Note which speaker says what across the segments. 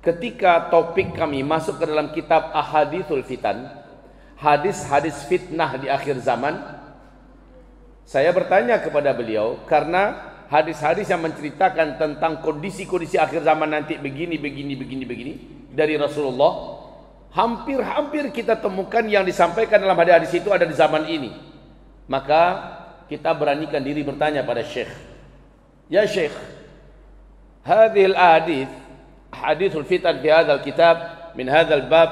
Speaker 1: ketika topik kami masuk ke dalam kitab Ahadithul Fitan, hadis-hadis fitnah di akhir zaman, saya bertanya kepada beliau karena hadis-hadis yang menceritakan tentang kondisi-kondisi akhir zaman nanti begini dari Rasulullah, hampir kita temukan yang disampaikan dalam hadis itu ada di zaman ini. Maka kita beranikan diri bertanya pada Syekh, ya Syekh, hadhil ahadith, hadithul fitan fi hadzal kitab min hadzal bab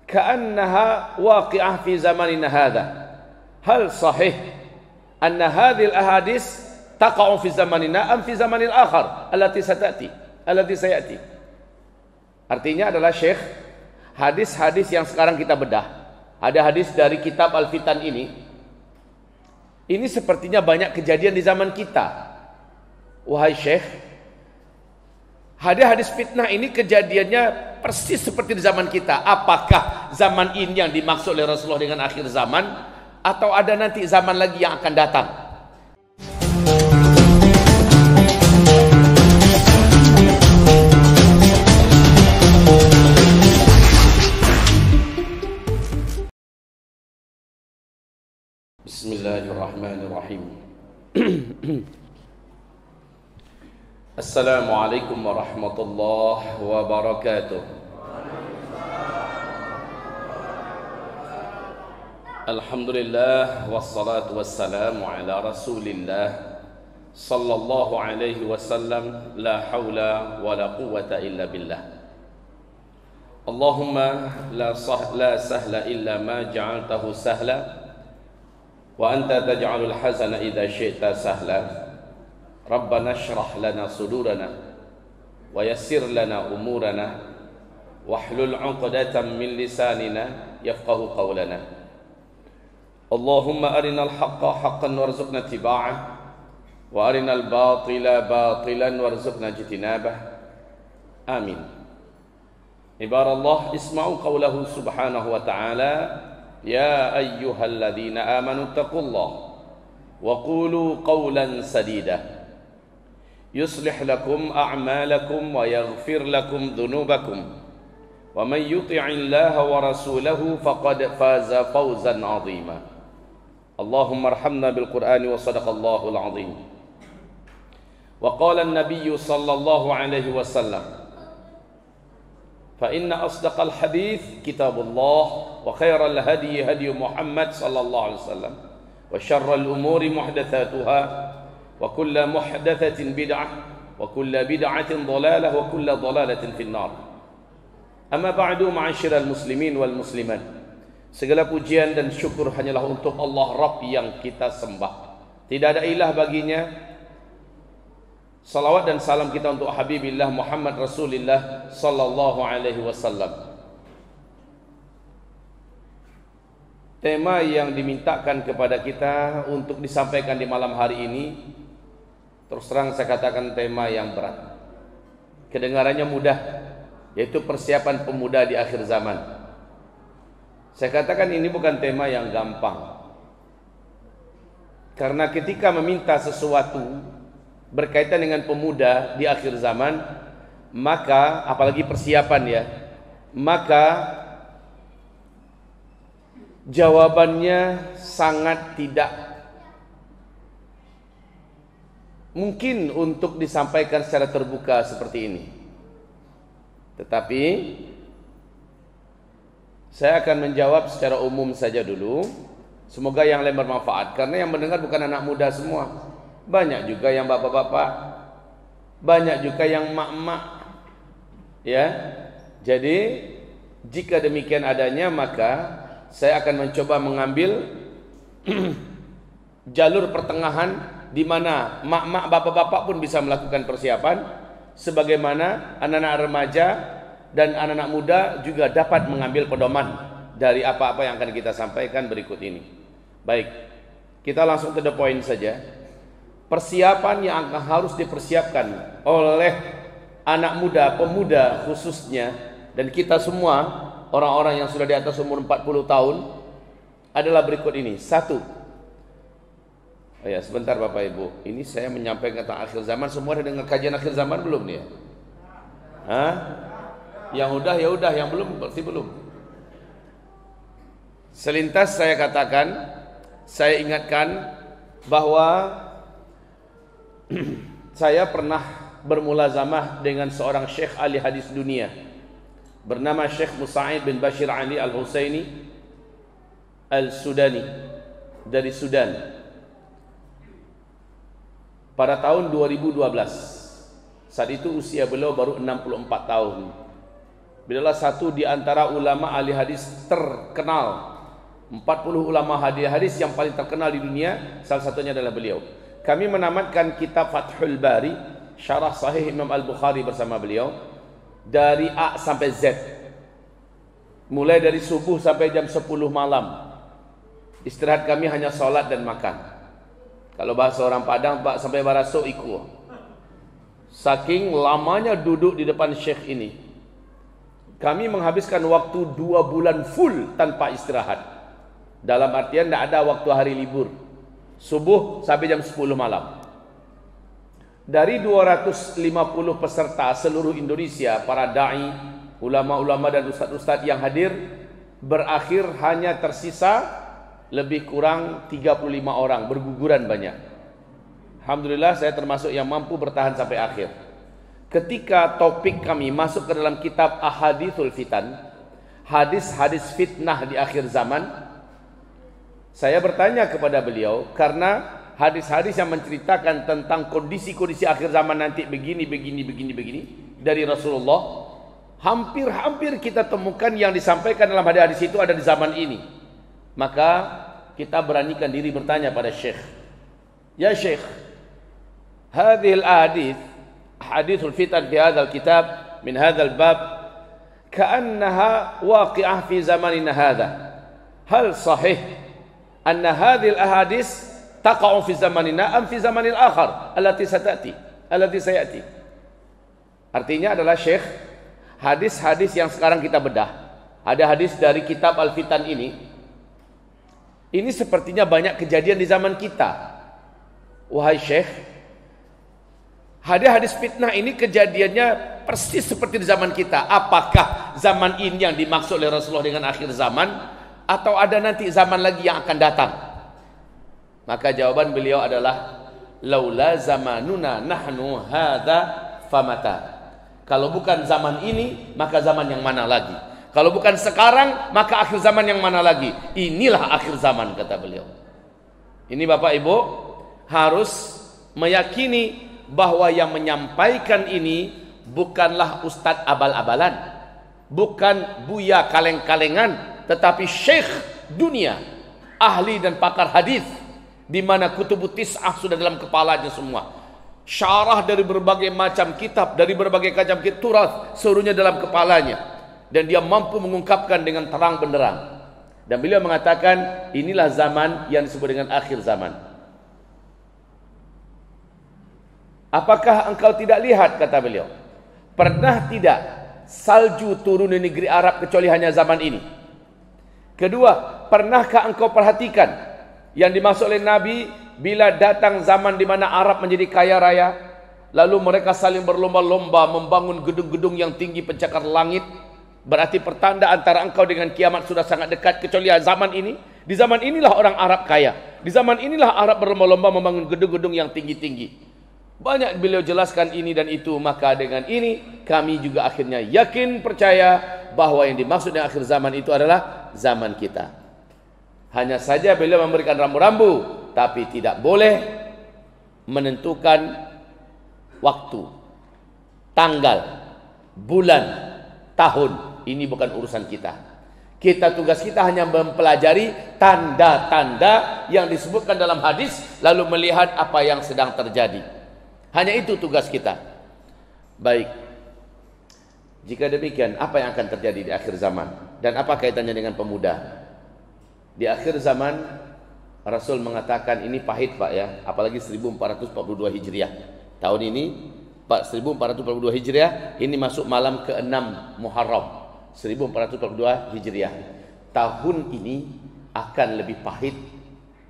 Speaker 1: ka'annaha waqi'ah fi zamanina hadha. Hal sahih anna hadhil ahadith taqa'u fi zamanina am fi zamanil akhar allati sayati. Artinya adalah Syekh, hadis-hadis yang sekarang kita bedah, ada hadis dari kitab Al-Fitan ini sepertinya banyak kejadian di zaman kita. Wahai Syekh, hadis-hadis fitnah ini kejadiannya persis seperti di zaman kita. Apakah zaman ini yang dimaksud oleh Rasulullah dengan akhir zaman, atau ada nanti zaman lagi yang akan datang? Bismillahirrahmanirrahim. Assalamualaikum warahmatullahi wabarakatuh. Alhamdulillah wassalatu wassalamu ala Rasulillah sallallahu alaihi wasallam, la haula wala quwwata illa billah. Allahumma la sahla illa ma ja'altahu sahla wa anta taj'alul hazana idza syi'ta sahla. Rabbana shrah lana sudurana wa yassir lana umurana wahlul 'uqdatam min lisanina yafqahu qawlana. Allahumma arinal haqqa haqqan warzuqna ittiba'ah wa arinal batila batilan warzuqna ijtinabah. Amin. Ibarallah, isma'u qawlahu subhanahu wa ta'ala, ya ayyuhalladzina amanu taqullaha wa qulu qawlan sadida yuslih lakum a'malakum wa yaghfir lakum dhunubakum wa man yuti'illaha wa rasulahu faqad faza fawzan 'azima. Allahumma arhamna bil Qur'ani wa sadaqallahul 'azim. Wa qala an-nabiy sallallahu alaihi wasallam, fa inna asdaqal hadits kitabullah wa khairal hadi hadi Muhammad sallallahu alaihi wasallam wa syarrul umuri muhdatsatuha wa kullu muhdatsatin bid'ah wa kullu bid'atin dhalalah wa kullu dhalalatin finnar. Amma ba'du, ma'asyiral muslimin wal muslimat, segala pujian dan syukur hanyalah untuk Allah Rabb yang kita sembah, tidak ada ilah baginya. Salawat dan salam kita untuk Habibillah Muhammad Rasulullah sallallahu alaihi wasallam. Tema yang dimintakan kepada kita untuk disampaikan di malam hari ini, terus terang saya katakan tema yang berat. Kedengarannya mudah, yaitu persiapan pemuda di akhir zaman. Saya katakan ini bukan tema yang gampang, karena ketika meminta sesuatu berkaitan dengan pemuda di akhir zaman, maka apalagi persiapan ya, maka jawabannya sangat tidak mungkin untuk disampaikan secara terbuka seperti ini. Tetapi saya akan menjawab secara umum saja dulu. Semoga yang lain bermanfaat, karena yang mendengar bukan anak muda semua. Banyak juga yang bapak-bapak, banyak juga yang mak-mak, ya. Jadi jika demikian adanya, maka saya akan mencoba mengambil jalur pertengahan di mana mak-mak, bapak-bapak pun bisa melakukan persiapan, sebagaimana anak-anak remaja dan anak-anak muda juga dapat mengambil pedoman dari apa-apa yang akan kita sampaikan berikut ini. Baik, kita langsung to the point saja. Persiapan yang akan harus dipersiapkan oleh anak muda, pemuda khususnya, dan kita semua orang-orang yang sudah di atas umur 40 tahun adalah berikut ini. Satu, oh ya, sebentar Bapak Ibu, ini saya menyampaikan tentang akhir zaman. Semua ada dengar kajian akhir zaman belum nih? Hah? Yang udah ya udah, yang belum pasti belum. Selintas saya katakan, saya ingatkan bahwa saya pernah bermulazamah dengan seorang syekh ahli hadis dunia bernama Syekh Musa'id bin Bashir Ali Al-Husaini Al-Sudani dari Sudan pada tahun 2012. Saat itu usia beliau baru 64 tahun. Beliau adalah satu di antara ulama ahli hadis terkenal. 40 ulama ahli hadis yang paling terkenal di dunia, salah satunya adalah beliau. Kami menamatkan kitab Fathul Bari, syarah Sahih Imam Al-Bukhari bersama beliau dari A sampai Z. Mulai dari subuh sampai jam 10 malam. Istirahat kami hanya salat dan makan. Kalau bahasa orang Padang, Pak, sampai baraso iku. Saking lamanya duduk di depan syekh ini, kami menghabiskan waktu 2 bulan full tanpa istirahat. Dalam artian tidak ada waktu hari libur. Subuh sampai jam 10 malam. Dari 250 peserta seluruh Indonesia, para da'i, ulama-ulama dan ustaz-ustaz yang hadir, berakhir hanya tersisa lebih kurang 35 orang, berguguran banyak. Alhamdulillah saya termasuk yang mampu bertahan sampai akhir. Ketika topik kami masuk ke dalam kitab Ahadithul Fitan, hadis-hadis fitnah di akhir zaman, saya bertanya kepada beliau karena hadis-hadis yang menceritakan tentang kondisi-kondisi akhir zaman nanti begini dari Rasulullah, hampir-hampir kita temukan yang disampaikan dalam hadis-hadis itu ada di zaman ini. Maka kita beranikan diri bertanya pada Syekh, ya Syekh, hadhil ahadith, hadithul fitan fi hadzal kitab min hadzal bab ka'annaha waqi'ah fi zamanina hadha. Hal sahih anna hadhil ahadith taqa'u fi zamanina am fi zamanil akhar allati sayati. Artinya adalah Syekh, hadis-hadis yang sekarang kita bedah, ada hadis dari kitab Al-Fitan ini sepertinya banyak kejadian di zaman kita. Wahai Syekh, hadis-hadis fitnah ini kejadiannya persis seperti di zaman kita. Apakah zaman ini yang dimaksud oleh Rasulullah dengan akhir zaman, atau ada nanti zaman lagi yang akan datang? Maka jawaban beliau adalah laula zamanuna nahnu hadza famata. Kalau bukan zaman ini, maka zaman yang mana lagi? Kalau bukan sekarang, maka akhir zaman yang mana lagi? Inilah akhir zaman, kata beliau. Ini Bapak Ibu harus meyakini bahwa yang menyampaikan ini bukanlah ustadz abal-abalan, bukan buya kaleng-kalengan, tetapi syekh dunia, ahli dan pakar hadis, di mana kutubut tis'ah sudah dalam kepalanya semua. Syarah dari berbagai macam kitab, dari berbagai macam turas, seluruhnya dalam kepalanya, dan dia mampu mengungkapkan dengan terang benderang. Dan beliau mengatakan inilah zaman yang disebut dengan akhir zaman. Apakah engkau tidak lihat, kata beliau, pernah tidak salju turun di negeri Arab kecuali hanya zaman ini? Kedua, pernahkah engkau perhatikan yang dimaksud oleh Nabi bila datang zaman di mana Arab menjadi kaya raya, lalu mereka saling berlomba-lomba membangun gedung-gedung yang tinggi pencakar langit, berarti pertanda antara engkau dengan kiamat sudah sangat dekat. Kecuali zaman ini, di zaman inilah orang Arab kaya, di zaman inilah Arab berlomba-lomba membangun gedung-gedung yang tinggi-tinggi. Banyak beliau jelaskan ini dan itu. Maka dengan ini kami juga akhirnya yakin, percaya bahwa yang dimaksud dengan akhir zaman itu adalah zaman kita. Hanya saja beliau memberikan rambu-rambu, tapi tidak boleh menentukan waktu, tanggal, bulan, tahun. Ini bukan urusan kita. Tugas kita hanya mempelajari tanda-tanda yang disebutkan dalam hadis, lalu melihat apa yang sedang terjadi. Hanya itu tugas kita. Baik, jika demikian, apa yang akan terjadi di akhir zaman? Dan apa kaitannya dengan pemuda? Di akhir zaman, Rasul mengatakan ini pahit Pak ya, apalagi 1442 Hijriah. Tahun ini 1442 Hijriah, ini masuk malam ke-6 Muharram 1442 Hijriah. Tahun ini akan lebih pahit,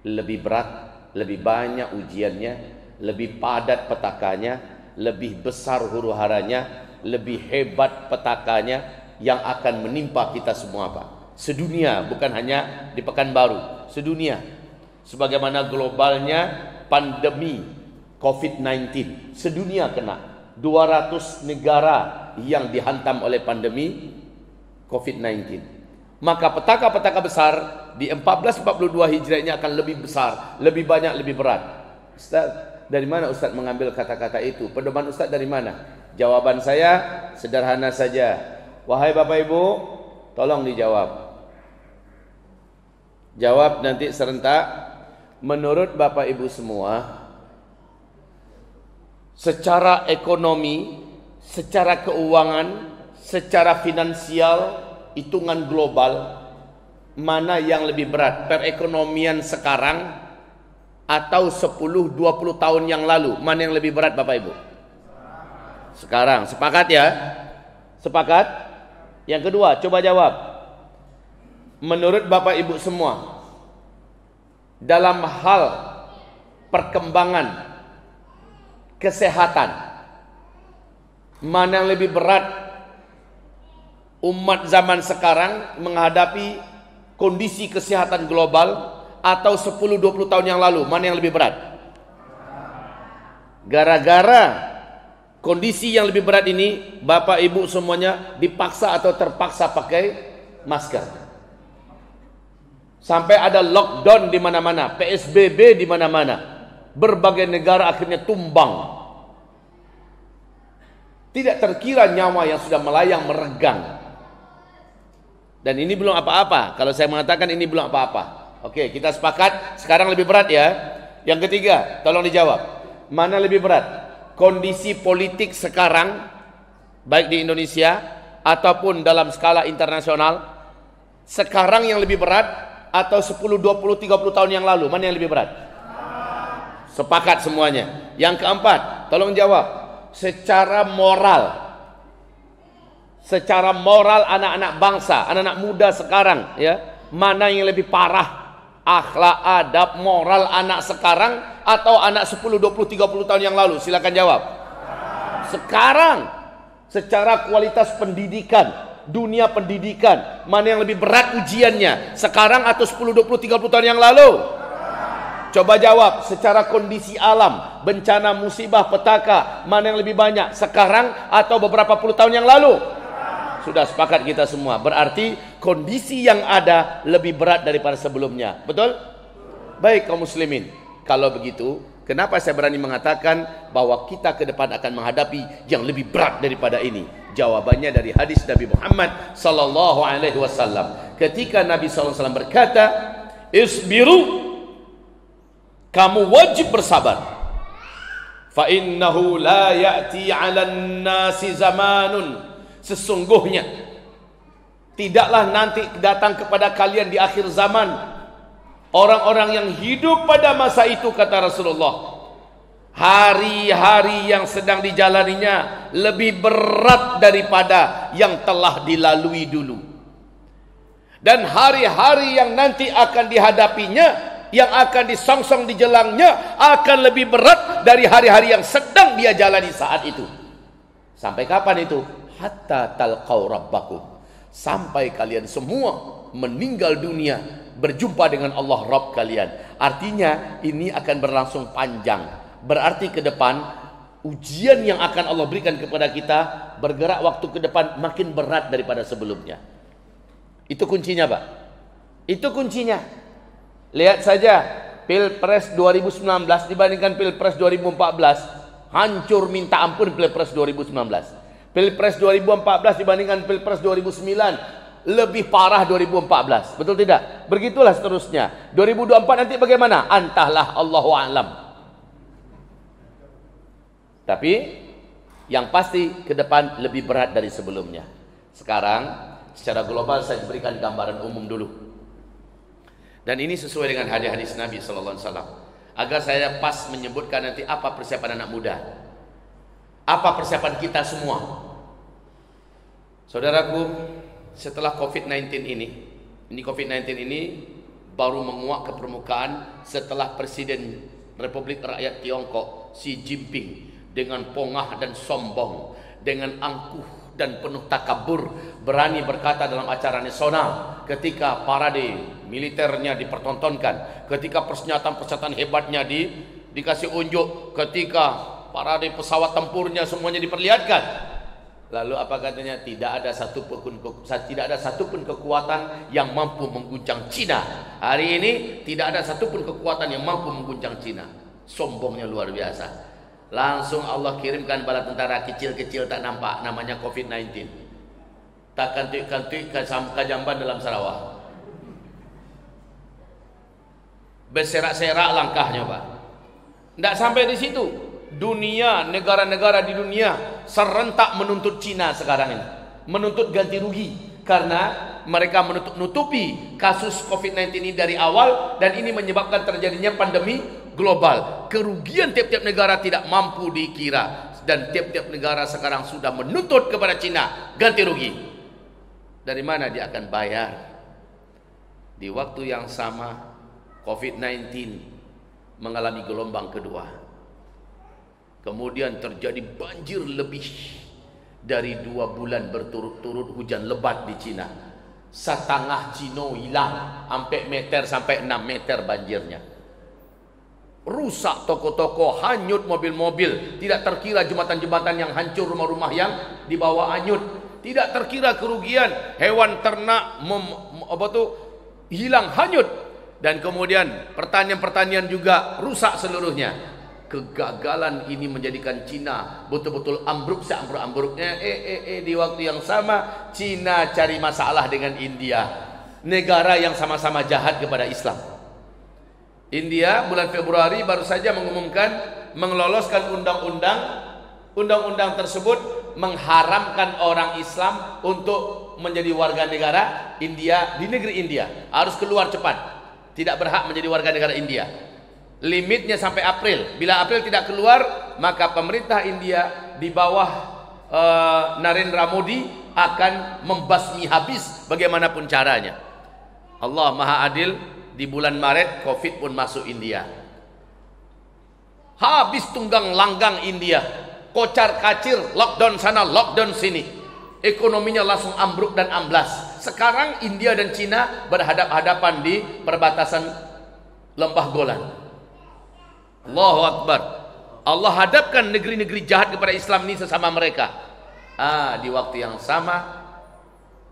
Speaker 1: lebih berat, lebih banyak ujiannya, lebih padat petakanya, lebih besar huru-haranya, lebih hebat petakanya yang akan menimpa kita semua, Pak. Sedunia, bukan hanya di Pekanbaru, sedunia. Sebagaimana globalnya pandemi COVID-19, sedunia kena. 200 negara yang dihantam oleh pandemi COVID-19. Maka petaka-petaka besar di 1442 Hijriah ini akan lebih besar, lebih banyak, lebih berat. Ustaz, dari mana Ustaz mengambil kata-kata itu? Pedoman Ustaz dari mana? Jawaban saya sederhana saja. Wahai Bapak Ibu, tolong dijawab. Jawab nanti serentak. Menurut Bapak Ibu semua, secara ekonomi, secara keuangan, secara finansial, hitungan global, mana yang lebih berat? Perekonomian sekarang atau 10-20 tahun yang lalu, mana yang lebih berat Bapak Ibu? Sekarang. Sepakat ya? Sepakat? Yang kedua, coba jawab. Menurut Bapak Ibu semua, dalam hal perkembangan kesehatan, mana yang lebih berat umat zaman sekarang menghadapi kondisi kesehatan global atau 10-20 tahun yang lalu? Mana yang lebih berat? Gara-gara kondisi yang lebih berat ini, Bapak Ibu semuanya dipaksa atau terpaksa pakai masker. Sampai ada lockdown di mana-mana, PSBB di mana-mana. Berbagai negara akhirnya tumbang. Tidak terkira nyawa yang sudah melayang meregang. Dan ini belum apa-apa. Kalau saya mengatakan ini belum apa-apa. Oke, kita sepakat sekarang lebih berat ya. Yang ketiga, tolong dijawab. Mana lebih berat? Kondisi politik sekarang, baik di Indonesia ataupun dalam skala internasional, sekarang yang lebih berat atau 10, 20, 30 tahun yang lalu? Mana yang lebih berat? Sepakat semuanya. Yang keempat, tolong jawab. Secara moral anak-anak bangsa, anak-anak muda sekarang ya, mana yang lebih parah? Akhlak, adab, moral anak sekarang atau anak 10, 20, 30 tahun yang lalu? Silakan jawab. Sekarang. Secara kualitas pendidikan, dunia pendidikan, mana yang lebih berat ujiannya? Sekarang atau 10, 20, 30 tahun yang lalu? Coba jawab. Secara kondisi alam, bencana, musibah, petaka, mana yang lebih banyak? Sekarang atau beberapa puluh tahun yang lalu? Sudah sepakat kita semua. Berarti kondisi yang ada lebih berat daripada sebelumnya. Betul? Baik kaum muslimin. Kalau begitu, kenapa saya berani mengatakan bahwa kita ke depan akan menghadapi yang lebih berat daripada ini? Jawabannya dari hadis Nabi Muhammad sallallahu alaihi wasallam. Ketika Nabi sallallahu alaihi wasallam berkata, "Isbiru." Kamu wajib bersabar. Fa innahu la ya'ti 'alan nasi zamanun. Sesungguhnya tidaklah nanti datang kepada kalian di akhir zaman orang-orang yang hidup pada masa itu, kata Rasulullah, hari-hari yang sedang dijalaninya lebih berat daripada yang telah dilalui dulu. Dan hari-hari yang nanti akan dihadapinya, yang akan disongsong di jelangnya, akan lebih berat dari hari-hari yang sedang dia jalani saat itu. Sampai kapan itu? Hatta talqaw rabbakum. Sampai kalian semua meninggal dunia, berjumpa dengan Allah Rabb kalian. Artinya ini akan berlangsung panjang. Berarti ke depan ujian yang akan Allah berikan kepada kita bergerak waktu ke depan makin berat daripada sebelumnya. Itu kuncinya, Pak. Itu kuncinya. Lihat saja Pilpres 2019 dibandingkan Pilpres 2014, hancur minta ampun Pilpres 2019. Pilpres 2014 dibandingkan Pilpres 2009, lebih parah 2014. Betul tidak? Begitulah seterusnya. 2024 nanti bagaimana? Entahlah, Allahu a'lam. Tapi yang pasti ke depan lebih berat dari sebelumnya. Sekarang secara global saya berikan gambaran umum dulu. Dan ini sesuai dengan hadis-hadis Nabi sallallahu alaihi wasallam. Agar saya pas menyebutkan nanti apa persiapan anak muda. Apa persiapan kita semua? Saudaraku, setelah COVID-19 ini COVID-19 ini baru menguak ke permukaan setelah Presiden Republik Rakyat Tiongkok Xi Jinping dengan pongah dan sombong dengan angkuh dan penuh takabur berani berkata dalam acara nasional ketika parade militernya dipertontonkan, ketika persenjataan hebatnya dikasih unjuk, ketika parade pesawat tempurnya semuanya diperlihatkan. Lalu apa katanya? Tidak ada satupun kekuatan yang mampu mengguncang Cina. Hari ini tidak ada satupun kekuatan yang mampu mengguncang Cina. Sombongnya luar biasa. Langsung Allah kirimkan bala tentara kecil-kecil tak nampak, namanya COVID-19. Tak kantuk-kantuk kajamban dalam Sarawak. Berserak-serak langkahnya, Pak. Tidak sampai di situ. Dunia, negara-negara di dunia serentak menuntut Cina sekarang ini, menuntut ganti rugi karena mereka menutupi kasus COVID-19 ini dari awal, dan ini menyebabkan terjadinya pandemi global. Kerugian tiap-tiap negara tidak mampu dikira, dan tiap-tiap negara sekarang sudah menuntut kepada Cina ganti rugi. Dari mana dia akan bayar? Di waktu yang sama COVID-19 mengalami gelombang kedua. Kemudian terjadi banjir lebih dari 2 bulan berturut-turut hujan lebat di Cina. Setengah Cina hilang, sampai 6 meter banjirnya. Rusak toko-toko, hanyut mobil-mobil, tidak terkira jembatan-jembatan yang hancur, rumah-rumah yang dibawa hanyut, tidak terkira kerugian hewan ternak hilang hanyut, dan kemudian pertanian-pertanian juga rusak seluruhnya. Kegagalan ini menjadikan Cina betul-betul ambruk seambruk-ambruknya. Di waktu yang sama Cina cari masalah dengan India, negara yang sama-sama jahat kepada Islam. India bulan Februari baru saja mengumumkan mengeloloskan undang-undang tersebut mengharamkan orang Islam untuk menjadi warga negara India di negeri India, harus keluar cepat, tidak berhak menjadi warga negara India. Limitnya sampai April. Bila April tidak keluar, maka pemerintah India di bawah Narendra Modi akan membasmi habis bagaimanapun caranya. Allah Maha Adil. Di bulan Maret Covid pun masuk India. Habis tunggang langgang India, kocar kacir, lockdown sana, lockdown sini. Ekonominya langsung ambruk dan amblas. Sekarang India dan Cina berhadap-hadapan di perbatasan Lembah Golan. Allahu Akbar. Allah hadapkan negeri-negeri jahat kepada Islam ini sesama mereka. Di waktu yang sama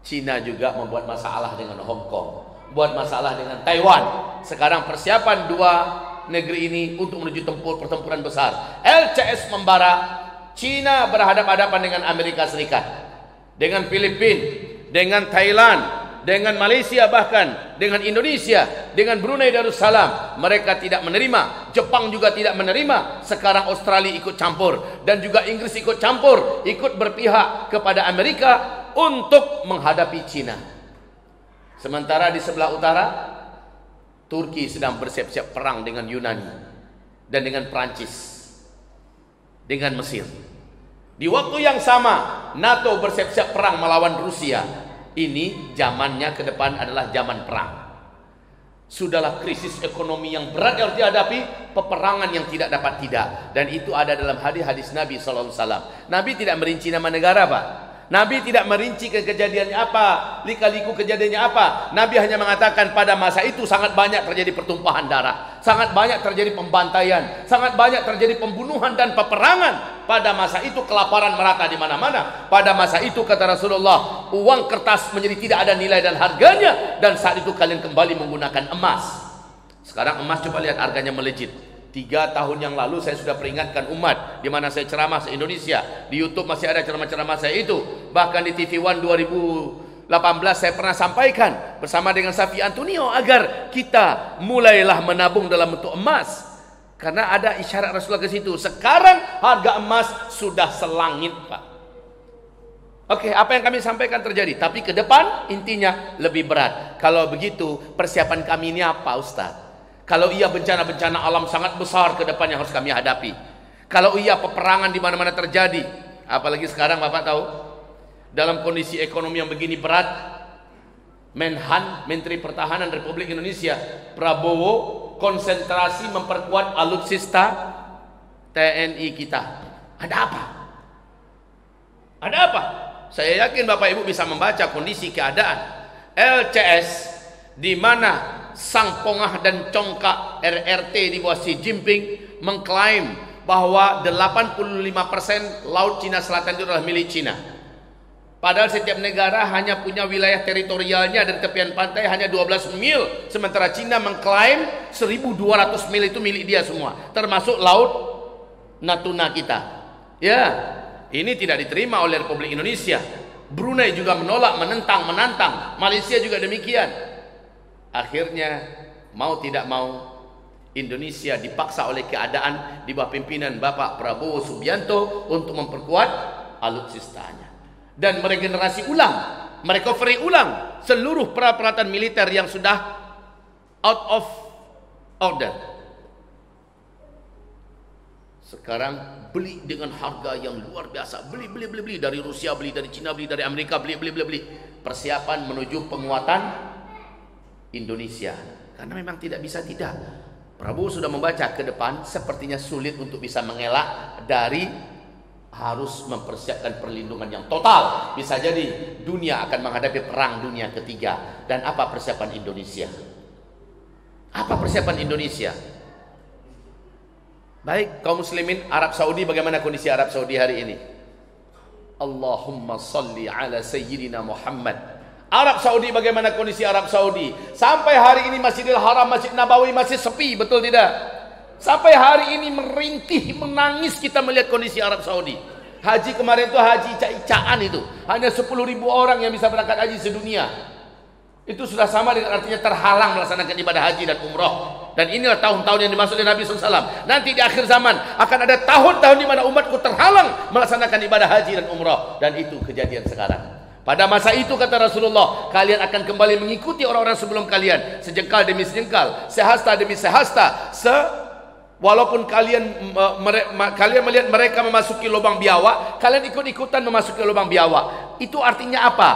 Speaker 1: Cina juga membuat masalah dengan Hong Kong, buat masalah dengan Taiwan. Sekarang persiapan 2 negeri ini untuk menuju pertempuran besar. LCS membara. Cina berhadap-hadapan dengan Amerika Serikat, dengan Filipina, dengan Thailand, dengan Malaysia, bahkan dengan Indonesia, dengan Brunei Darussalam. Mereka tidak menerima. Jepang juga tidak menerima. Sekarang Australia ikut campur, dan juga Inggris ikut campur, ikut berpihak kepada Amerika untuk menghadapi Cina. Sementara di sebelah utara Turki sedang bersiap-siap perang dengan Yunani dan dengan Prancis, dengan Mesir. Di waktu yang sama NATO bersiap-siap perang melawan Rusia. Ini zamannya ke depan adalah zaman perang. Sudahlah krisis ekonomi yang berat yang dihadapi, peperangan yang tidak dapat tidak. Dan itu ada dalam hadis-hadis Nabi SAW. Nabi tidak merinci nama negara, Pak. Nabi tidak merinci kejadiannya apa, lika-liku kejadiannya apa. Nabi hanya mengatakan pada masa itu sangat banyak terjadi pertumpahan darah, sangat banyak terjadi pembantaian, sangat banyak terjadi pembunuhan dan peperangan. Pada masa itu kelaparan merata di mana-mana. Pada masa itu kata Rasulullah, uang kertas menjadi tidak ada nilai dan harganya, dan saat itu kalian kembali menggunakan emas. Sekarang emas coba lihat harganya melejit. 3 tahun yang lalu saya sudah peringatkan umat, di mana saya ceramah se-Indonesia. Di YouTube masih ada ceramah-ceramah saya itu. Bahkan di TV One 2018 saya pernah sampaikan bersama dengan Safi Antonio agar kita mulailah menabung dalam bentuk emas. Karena ada isyarat Rasulullah ke situ. Sekarang harga emas sudah selangit, Pak. Oke, apa yang kami sampaikan terjadi, tapi ke depan intinya lebih berat. Kalau begitu, persiapan kami ini apa, Ustaz? Kalau iya bencana-bencana alam sangat besar ke depan yang harus kami hadapi. Kalau iya peperangan di mana-mana terjadi. Apalagi sekarang Bapak tahu, dalam kondisi ekonomi yang begini berat, Menhan, Menteri Pertahanan Republik Indonesia, Prabowo, konsentrasi memperkuat alutsista TNI kita. Ada apa? Ada apa? Saya yakin Bapak Ibu bisa membaca kondisi keadaan LCS, di mana sang pongah dan congkak RRT di bawah Xi Jinping mengklaim bahwa 85% laut Cina Selatan itu adalah milik Cina. Padahal setiap negara hanya punya wilayah teritorialnya dari tepian pantai hanya 12 mil, sementara Cina mengklaim 1.200 mil itu milik dia semua, termasuk laut Natuna kita. Ya, ini tidak diterima oleh Republik Indonesia. Brunei juga menolak, menantang. Malaysia juga demikian. Akhirnya mau tidak mau Indonesia dipaksa oleh keadaan di bawah pimpinan Bapak Prabowo Subianto untuk memperkuat alutsistanya dan meregenerasi ulang, merecovery ulang seluruh peralatan militer yang sudah out of order. Sekarang beli dengan harga yang luar biasa, beli dari Rusia, beli dari Cina, beli dari Amerika, beli. Persiapan menuju penguatan Indonesia, karena memang tidak bisa tidak. Prabowo sudah membaca ke depan, sepertinya sulit untuk bisa mengelak dari harus mempersiapkan perlindungan yang total. Bisa jadi dunia akan menghadapi perang dunia ketiga. Dan apa persiapan Indonesia? Apa persiapan Indonesia? Baik, kaum muslimin, Arab Saudi, bagaimana kondisi Arab Saudi hari ini? Allahumma salli ala sayyidina Muhammad. Arab Saudi, bagaimana kondisi Arab Saudi? Sampai hari ini Masjidil Haram, Masjid Nabawi masih sepi, betul tidak? Sampai hari ini merintih, menangis kita melihat kondisi Arab Saudi. Haji kemarin itu haji cak-cakan itu. Hanya 10.000 orang yang bisa berangkat haji sedunia. Itu sudah sama dengan artinya terhalang melaksanakan ibadah haji dan umrah. Dan inilah tahun-tahun yang dimaksud oleh Nabi SAW. Nanti di akhir zaman akan ada tahun-tahun di mana umatku terhalang melaksanakan ibadah haji dan umrah. Dan itu kejadian sekarang. Pada masa itu kata Rasulullah, kalian akan kembali mengikuti orang-orang sebelum kalian. Sejengkal demi sejengkal, sehasta demi sehasta. Walaupun kalian melihat mereka memasuki lubang biawak, kalian ikut-ikutan memasuki lubang biawak. Itu artinya apa?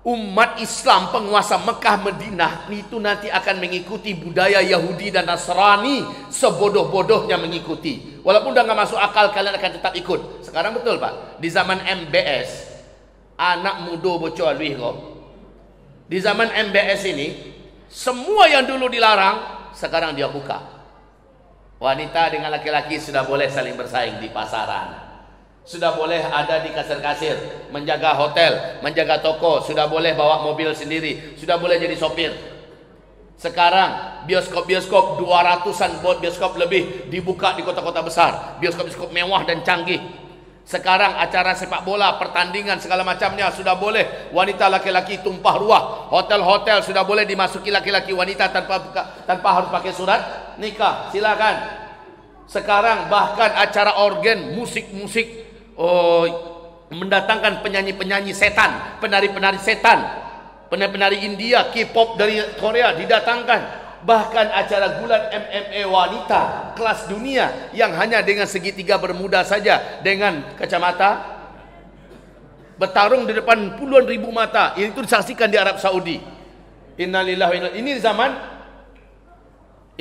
Speaker 1: Umat Islam penguasa Mekah Madinah itu nanti akan mengikuti budaya Yahudi dan Nasrani, sebodoh-bodohnya mengikuti. Walaupun udah gak masuk akal, kalian akan tetap ikut. Sekarang betul Pak, di zaman MBS anak muda bocor lebih kok. Di zaman MBS ini semua yang dulu dilarang sekarang dia buka. Wanita dengan laki-laki sudah boleh saling bersaing di pasaran. Sudah boleh ada di kasir-kasir, menjaga hotel, menjaga toko, sudah boleh bawa mobil sendiri, sudah boleh jadi sopir. Sekarang bioskop-bioskop 200-an bioskop lebih dibuka di kota-kota besar, bioskop-bioskop mewah dan canggih. Sekarang acara sepak bola, pertandingan segala macamnya sudah boleh wanita laki-laki tumpah ruah. Hotel-hotel sudah boleh dimasuki laki-laki wanita tanpa harus pakai surat nikah. Silakan. Sekarang bahkan acara organ, musik-musik, mendatangkan penyanyi-penyanyi setan, penari-penari setan, penari-penari India, K-pop dari Korea didatangkan. Bahkan acara gulat MMA wanita kelas dunia yang hanya dengan segitiga bermuda saja dengan kacamata bertarung di depan puluhan ribu mata. Itu disaksikan di Arab Saudi. Innalillahi wa inna ilaihi raji'un.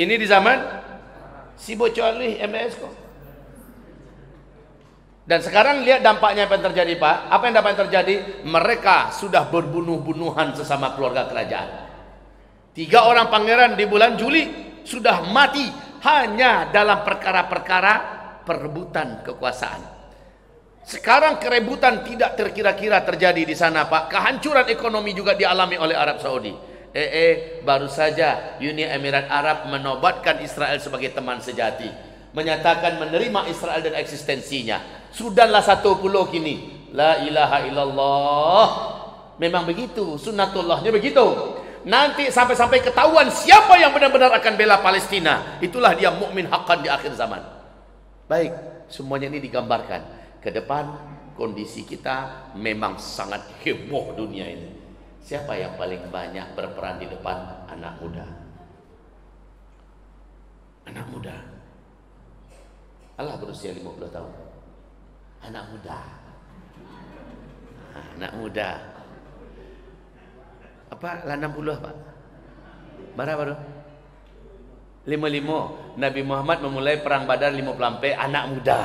Speaker 1: Ini di zaman si bocor ni MS kok. Dan sekarang lihat dampaknya apa yang terjadi Pak. Apa yang dapat terjadi? Mereka sudah berbunuh-bunuhan sesama keluarga kerajaan. 3 orang pangeran di bulan Juli sudah mati hanya dalam perkara-perkara perebutan kekuasaan. Sekarang kerebutan tidak terkira-kira terjadi di sana Pak. Kehancuran ekonomi juga dialami oleh Arab Saudi. Baru saja Uni Emirat Arab menobatkan Israel sebagai teman sejati, menyatakan menerima Israel dan eksistensinya. Sudanlah satu pulau kini. La ilaha illallah. Memang begitu, sunnatullahnya begitu. Nanti sampai-sampai ketahuan siapa yang benar-benar akan bela Palestina, itulah dia mukmin haqqan di akhir zaman. Baik, semuanya ini digambarkan. Ke depan kondisi kita memang sangat heboh dunia ini. Siapa yang paling banyak berperan di depan? Anak muda. Anak muda. Allah berusia 50 tahun. Anak muda. Anak muda. Apa? 60 Pak? Berapa baru? 55. Nabi Muhammad memulai perang Badar 50 anak muda.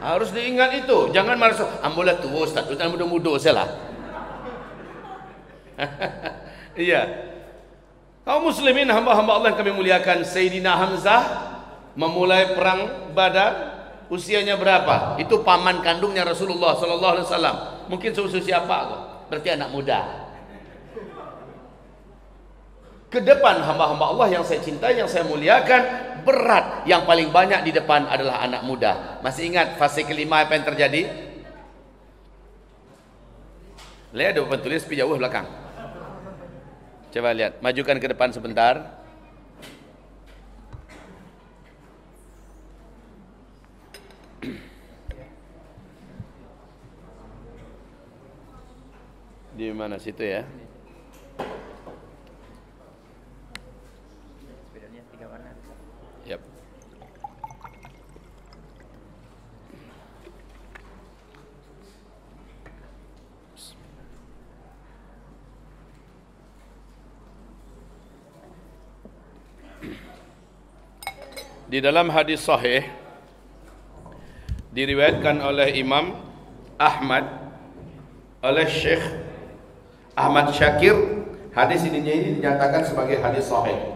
Speaker 1: Harus diingat itu. Jangan malah ambola tua Ustaz, Ustaz muda-muda salah. Iya. Kaum muslimin, hamba-hamba Allah yang kami muliakan, Sayyidina Hamzah memulai perang Badar usianya berapa? Itu paman kandungnya Rasulullah sallallahu alaihi wasallam. Mungkin seusia siapa kok? Berarti anak muda. Ke depan hamba-hamba Allah yang saya cintai, yang saya muliakan, berat. Yang paling banyak di depan adalah anak muda. Masih ingat fase kelima apa yang terjadi? Lihat ada papan tulis tapi jauh belakang. Coba lihat, majukan ke depan sebentar. Di mana situ ya? Yap. Di dalam hadis sahih diriwayatkan oleh Imam Ahmad, oleh Syekh Ahmad Syakir, hadis ini dinyatakan sebagai hadis sahih.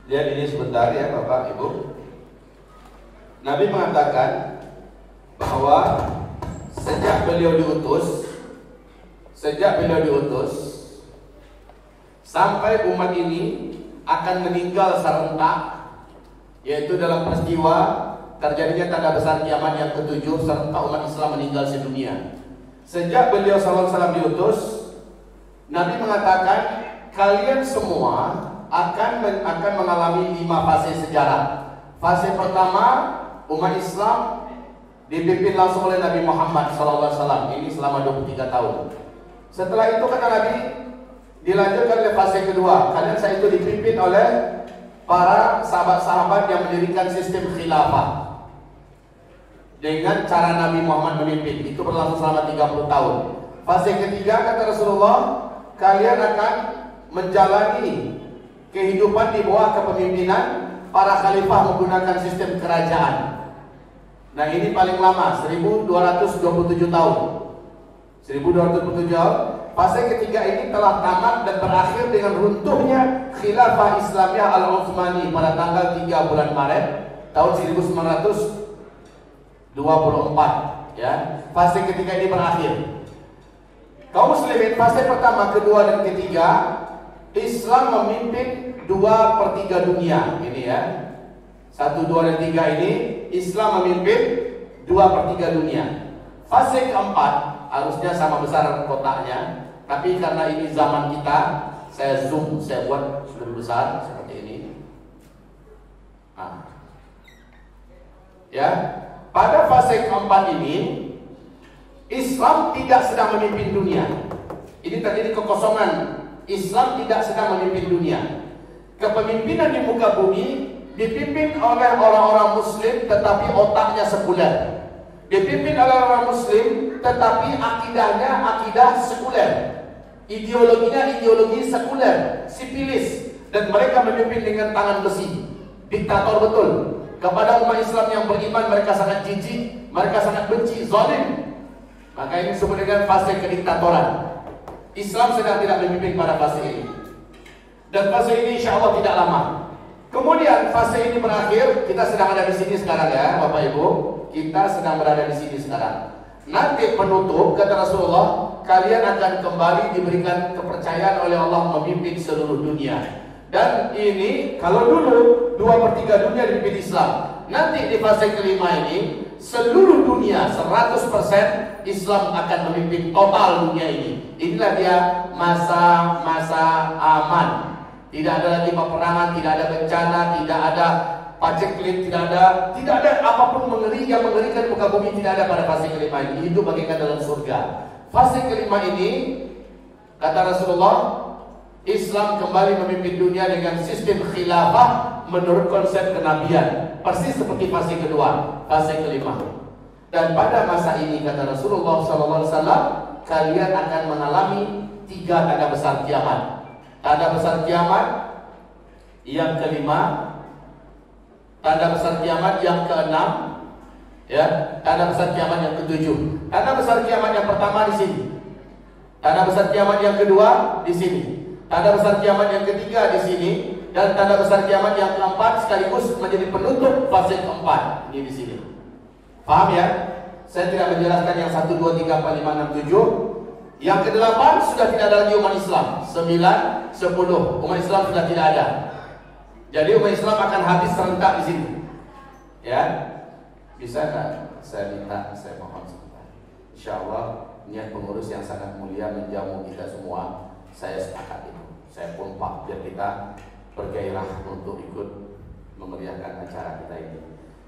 Speaker 1: Lihat ini sebentar ya Bapak Ibu. Nabi mengatakan bahwa sejak beliau diutus sampai umat ini akan meninggal serentak, yaitu dalam peristiwa terjadinya tanda besar kiamat yang ketujuh serta umat Islam meninggal sedunia. Sejak beliau SAW diutus, Nabi mengatakan kalian semua akan mengalami 5 fase sejarah. Fase pertama, umat Islam dipimpin langsung oleh Nabi Muhammad SAW. Ini selama 23 tahun. Setelah itu kata Nabi, dilanjutkan oleh fase kedua. Kalian saat itu dipimpin oleh para sahabat-sahabat yang mendirikan sistem khilafah dengan cara Nabi Muhammad memimpin. Itu berlangsung selama 30 tahun. Fase ketiga kata Rasulullah, kalian akan menjalani kehidupan di bawah kepemimpinan para khalifah menggunakan sistem kerajaan. Nah ini paling lama, 1227 tahun. 1227 tahun. Fase ketiga ini telah tamat dan berakhir dengan runtuhnya Khilafah Islamiyah Al-Utsmani pada tanggal 3 bulan Maret tahun 1924. Ya, fase ketiga ini berakhir. Kaum muslimin, fase pertama, kedua dan ketiga, Islam memimpin 2/3 dunia. Ini ya, 1, 2 dan 3 ini Islam memimpin 2/3 dunia. Fase keempat harusnya sama besar kotaknya, tapi karena ini zaman kita, saya zoom, saya buat lebih besar seperti ini. Nah, ya, pada fase keempat ini Islam tidak sedang memimpin dunia. Ini terjadi kekosongan. Islam tidak sedang memimpin dunia. Kepemimpinan di muka bumi dipimpin oleh orang-orang muslim tetapi otaknya sekuler. Dipimpin oleh orang muslim tetapi akidahnya akidah sekuler. Ideologinya ideologi sekuler, sipilis, dan mereka memimpin dengan tangan besi. Diktator betul. Kepada umat Islam yang beriman mereka sangat jijik, mereka sangat benci, zalim. Maka ini disebut dengan fase kediktatoran. Islam sedang tidak memimpin pada fase ini. Dan fase ini insya Allah tidak lama. Kemudian fase ini berakhir. Kita sedang ada di sini sekarang ya Bapak Ibu. Kita sedang berada di sini sekarang. Nanti penutup kata Rasulullah, kalian akan kembali diberikan kepercayaan oleh Allah memimpin seluruh dunia. Dan ini kalau dulu 2/3 dunia dipimpin Islam. Nanti di fase kelima ini seluruh dunia 100% Islam akan memimpin total dunia ini. Inilah dia masa-masa aman. Tidak ada lagi peperangan, tidak ada bencana, tidak ada paceklik, tidak ada apapun yang mengerikan muka bumi, tidak ada pada fase kelima ini. Hidup bagaikan dalam surga. Fase kelima ini kata Rasulullah,
Speaker 2: Islam kembali memimpin dunia dengan sistem khilafah menurut konsep kenabian, persis seperti fase kedua, fase kelima. Dan pada masa ini kata Rasulullah SAW, kalian akan mengalami 3 tanda besar kiamat. Tanda besar kiamat yang kelima, tanda besar kiamat yang keenam, ya, tanda besar kiamat yang ketujuh. Tanda besar kiamat yang pertama di sini. Tanda besar kiamat yang kedua di sini. Tanda besar kiamat yang ketiga di sini, dan tanda besar kiamat yang keempat sekaligus menjadi penutup fase keempat ini di sini. Paham ya? Saya tidak menjelaskan yang 1, 2, 3, 4, 5, 6, 7. Yang ke-8 sudah tidak ada lagi umat Islam. 9, 10 umat Islam sudah tidak ada. Jadi umat Islam akan habis serentak di sini. Ya, bisa nggak? Saya minta, saya mohon sebentar. Insyaallah niat pengurus yang sangat mulia menjamu kita semua. Saya sepakat itu. Saya pompa biar kita bergairah untuk ikut memeriahkan acara kita ini.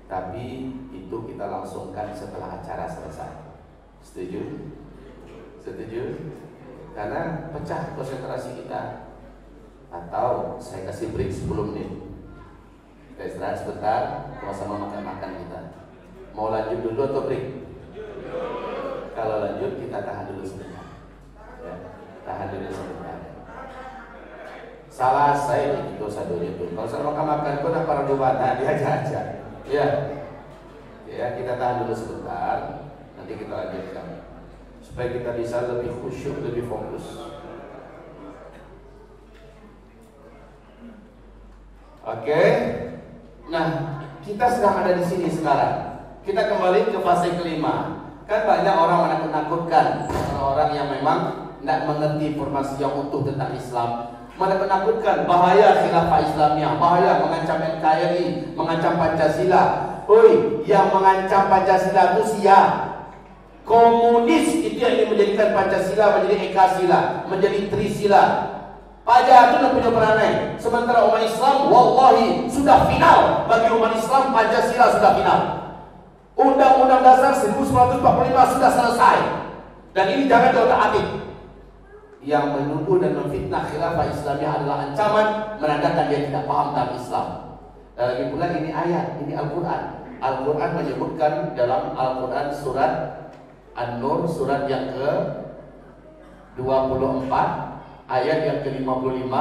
Speaker 2: Tapi itu kita langsungkan setelah acara selesai. Setuju? Setuju? Karena pecah konsentrasi kita. Atau saya kasih break 10 menit. Kita istirahat sebentar, sama-sama makan-makan kita. Mau lanjut dulu atau break? Kalau lanjut kita tahan dulu sebentar. Ya, tahan dulu sebentar. Salah saya itu satu itu. Kalau sama makan-makan pun apa ragu bata dia aja. Ya, ya kita tahan dulu sebentar. Nanti kita lanjutkan supaya kita bisa lebih khusyuk, lebih fokus. Oke. Nah, kita sedang ada di sini sekarang. Kita kembali ke fase kelima. Kan banyak orang menakut-nakutkan, orang-orang yang memang tidak mengerti informasi yang utuh tentang Islam, menakut-nakutkan bahaya khilafah Islamiyah, bahaya mengancam NKRI, mengancam Pancasila. Oi, yang mengancam Pancasila itu siap. Komunis itu yang ingin menjadikan Pancasila menjadi Ekasila, menjadi Trisila. Pajak itu punya peranan. Sementara umat Islam, wallahi sudah final. Bagi umat Islam, Pancasila sudah final. Undang-Undang Dasar 1945 sudah selesai. Dan ini jangan diotak-atik. Yang menuduh dan memfitnah khilafah Islamiyah adalah ancaman, menandakan dia tidak paham tentang Islam. Dan lagi pula ini ayat, ini Al-Quran. Al-Quran menyebutkan dalam Al-Quran surat An-Nur, surat yang ke-24, ayat yang ke-55,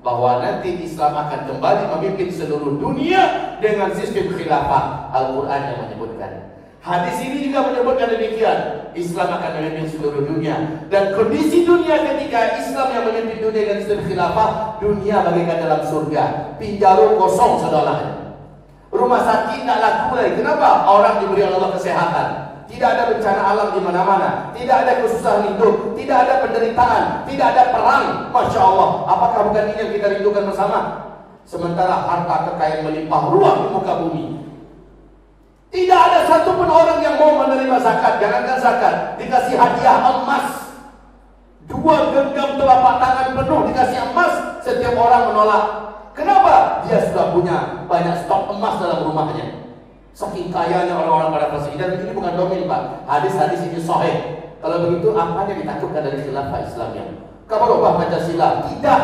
Speaker 2: bahwa nanti Islam akan kembali memimpin seluruh dunia dengan sistem khilafah. Al-Quran yang menyebutkan. Hadis ini juga menyebutkan demikian. Islam akan memimpin seluruh dunia. Dan kondisi dunia ketika Islam yang memimpin dunia dengan sistem khilafah, dunia bagaikan dalam surga. Pinjaro kosong saudara. Rumah sakit tak laku lagi. Kenapa? Orang diberi Allah kesehatan. Tidak ada bencana alam di mana-mana. Tidak ada kesusahan hidup. Tidak ada penderitaan. Tidak ada perang. Masya Allah. Apakah bukan ini yang kita rindukan bersama? Sementara harta kekayaan melimpah ruah di muka bumi. Tidak ada satupun orang yang mau menerima zakat. Jangankan zakat, dikasih hadiah emas 2 genggam telapak tangan penuh dikasih emas, setiap orang menolak. Kenapa? Dia sudah punya banyak stok emas dalam rumahnya. Saking kayanya orang-orang pada fase ini. Dan ini bukan domin Pak. Hadis-hadis ini sahih. Kalau begitu apa yang ditakutkan dari khilafah Islamiyah? Kamu berubah Pancasila? Tidak.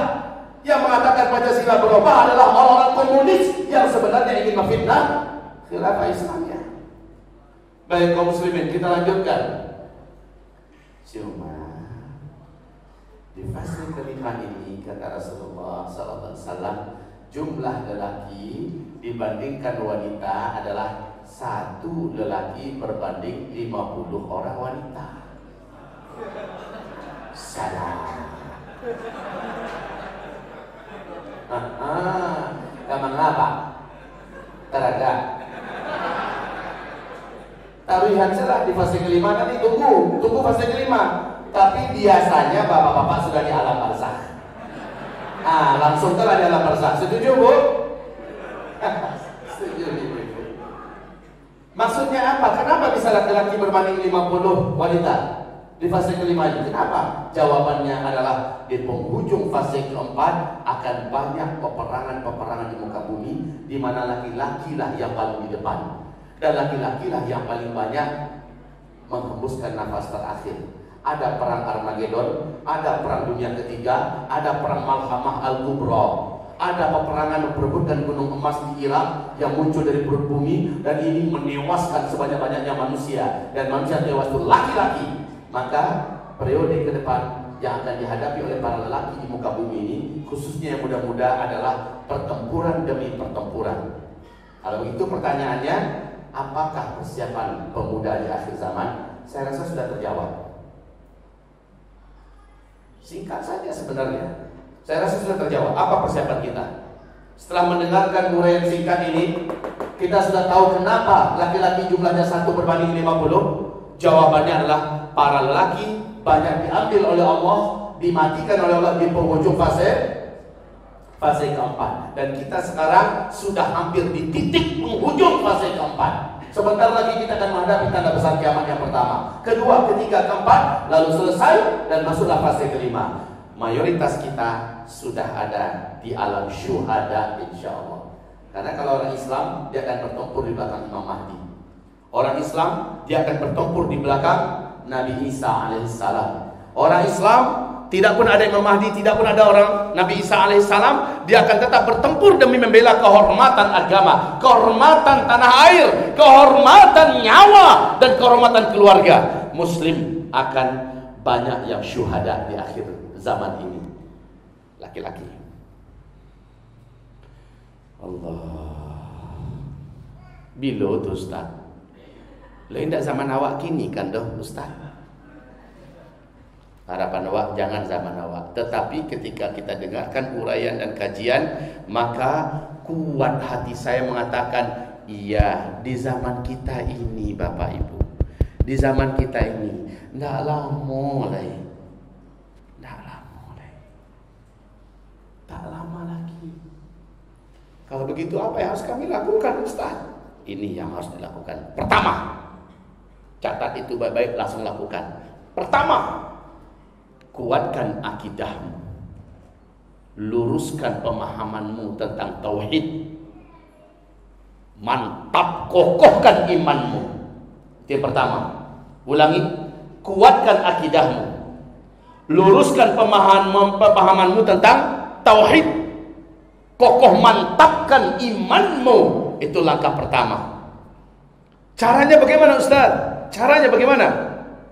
Speaker 2: Yang mengatakan Pancasila berubah adalah orang-orang komunis yang sebenarnya ingin memfitnah khilafah Islamiyah. Baik kaum muslimin, kita lanjutkan. Cuma di fase kelima ini kata Rasulullah SAW, jumlah lelaki dibandingkan wanita adalah 1 lelaki berbanding 50 orang wanita. Salah. Gampang apa? Teraga. Taruhan salah di fase kelima, nanti tunggu fase kelima. Tapi biasanya bapak-bapak sudah di alam barzakh. Langsung telah di alam barzakh. Setuju Bu? Setuju Bu. Maksudnya apa? Kenapa bisa laki-laki berbanding 50 wanita di fase kelima ini? Kenapa? Jawabannya adalah di penghujung fase keempat akan banyak peperangan-peperangan di muka bumi, di mana laki-laki lah yang paling di depan. Dan laki-laki lah yang paling banyak menghembuskan nafas terakhir. Ada perang Armageddon, ada perang dunia ketiga, ada perang Malhamah Al-Kubra, ada peperangan berebutkan gunung emas di Irak yang muncul dari perut bumi, dan ini menewaskan sebanyak-banyaknya manusia, dan manusia tewas itu laki-laki. Maka periode ke depan yang akan dihadapi oleh para lelaki di muka bumi ini, khususnya yang muda-muda, adalah pertempuran demi pertempuran. Kalau begitu pertanyaannya, apakah persiapan pemuda di akhir zaman? Saya rasa sudah terjawab. Singkat saja sebenarnya. Saya rasa sudah terjawab. Apa persiapan kita? Setelah mendengarkan uraian singkat ini, kita sudah tahu kenapa laki-laki jumlahnya 1 berbanding 50. Jawabannya adalah para lelaki banyak diambil oleh Allah, dimatikan oleh Allah di penghujung fase keempat. Dan kita sekarang sudah hampir di titik penghujung fase keempat. Sebentar lagi kita akan menghadapi tanda besar kiamat yang pertama, kedua, ketiga, keempat, lalu selesai dan masuklah fase kelima. Mayoritas kita sudah ada di alam syuhada, insya Allah. Karena kalau orang Islam, dia akan bertempur di belakang Imam Mahdi. Orang Islam, dia akan bertempur di belakang Nabi Isa alaihissalam. Orang Islam, tidak pun ada Imam Mahdi, tidak pun ada orang Nabi Isa alaihissalam, dia akan tetap bertempur demi membela kehormatan agama, kehormatan tanah air, kehormatan nyawa, dan kehormatan keluarga. Muslim akan banyak yang syuhada di akhir zaman ini. Laki-laki. Allah. Bilo tuh Ustaz. Lo indah zaman awak kini kan doh Ustaz. Harapan awak jangan zaman awak. Tetapi ketika kita dengarkan uraian dan kajian, maka kuat hati saya mengatakan, iya, di zaman kita ini Bapak Ibu, di zaman kita ini ndak lama lagi, tak lama lagi. Kalau begitu apa yang harus kami lakukan Ustaz? Ini yang harus dilakukan. Pertama, catat itu baik-baik, langsung lakukan. Pertama, kuatkan akidahmu, luruskan pemahamanmu tentang tauhid, mantap kokohkan imanmu. Itu yang pertama. Ulangi, kuatkan akidahmu, luruskan pemahamanmu tentang tauhid, kokoh mantapkan imanmu. Itu langkah pertama. Caranya bagaimana Ustaz? Caranya bagaimana?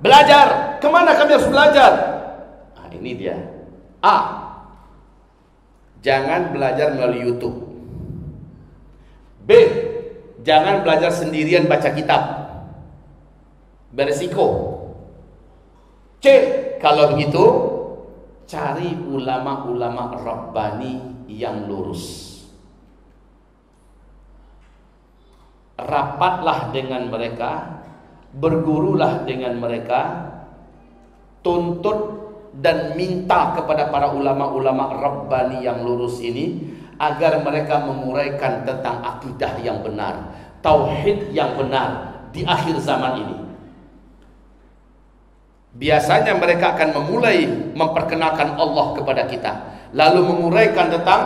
Speaker 2: Belajar. Kemana kami harus belajar? Ini dia. A. Jangan belajar melalui YouTube. B. Jangan belajar sendirian baca kitab. Beresiko. C. Kalau begitu, cari ulama-ulama Rabbani yang lurus. Rapatlah dengan mereka, bergurulah dengan mereka, tuntut dan minta kepada para ulama-ulama Rabbani yang lurus ini agar mereka menguraikan tentang akidah yang benar, tauhid yang benar di akhir zaman ini. Biasanya mereka akan memulai memperkenalkan Allah kepada kita, lalu menguraikan tentang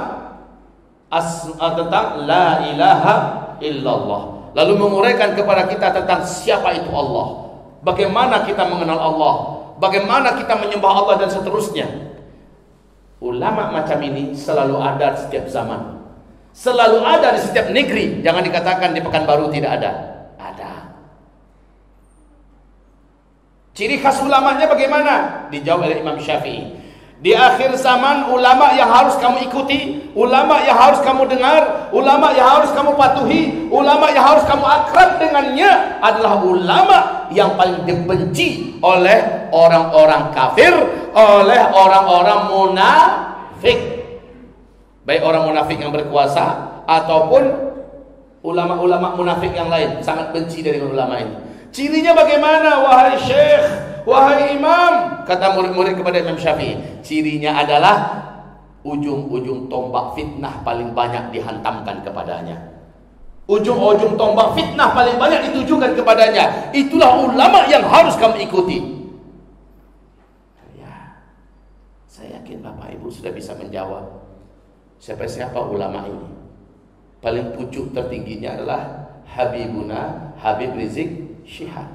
Speaker 2: la ilaha illallah, lalu menguraikan kepada kita tentang siapa itu Allah, bagaimana kita mengenal Allah, bagaimana kita menyembah Allah, dan seterusnya. Ulama macam ini selalu ada di setiap zaman, selalu ada di setiap negeri. Jangan dikatakan di Pekanbaru tidak ada. Ada. Ciri khas ulamanya bagaimana? Dijawab oleh Imam Syafi'i. Di akhir zaman, ulama yang harus kamu ikuti, ulama yang harus kamu dengar, ulama yang harus kamu patuhi, ulama yang harus kamu akrab dengannya adalah ulama yang paling dibenci oleh orang-orang kafir, oleh orang-orang munafik. Baik orang munafik yang berkuasa ataupun ulama-ulama munafik yang lain sangat benci dari ulama ini. Cirinya bagaimana wahai syekh, wahai imam? Kata murid-murid kepada Imam Syafi'i, cirinya adalah ujung-ujung tombak fitnah paling banyak dihantamkan kepadanya. Ujung-ujung tombak fitnah paling banyak ditujukan kepadanya. Itulah ulama yang harus kamu ikuti. Ya, saya yakin Bapak Ibu sudah bisa menjawab siapa-siapa ulama ini. Paling pucuk tertingginya adalah Habibuna Habib Rizik Syihab.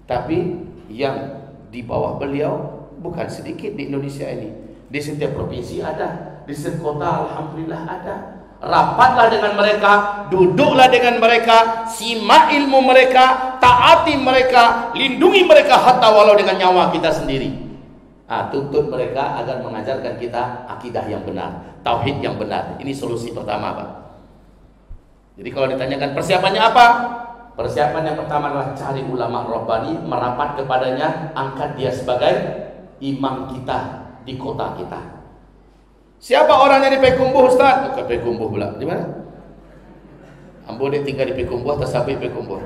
Speaker 2: Tapi yang di bawah beliau bukan sedikit di Indonesia ini. Di setiap provinsi ada, di setiap kota alhamdulillah ada. Rapatlah dengan mereka, duduklah dengan mereka, simak ilmu mereka, taati mereka, lindungi mereka hatta walau dengan nyawa kita sendiri. Tuntut mereka agar mengajarkan kita akidah yang benar, tauhid yang benar. Ini solusi pertama, Pak. Jadi kalau ditanyakan persiapannya apa? Persiapan yang pertama adalah cari ulama rabbani, merapat kepadanya, angkat dia sebagai imam kita di kota kita. Siapa orangnya di Pekumbuh, Ustaz? Bukan Pekumbuh pula. Di mana? Ambo dia tinggal di Pekumbuh atau sampai Pekumbuh.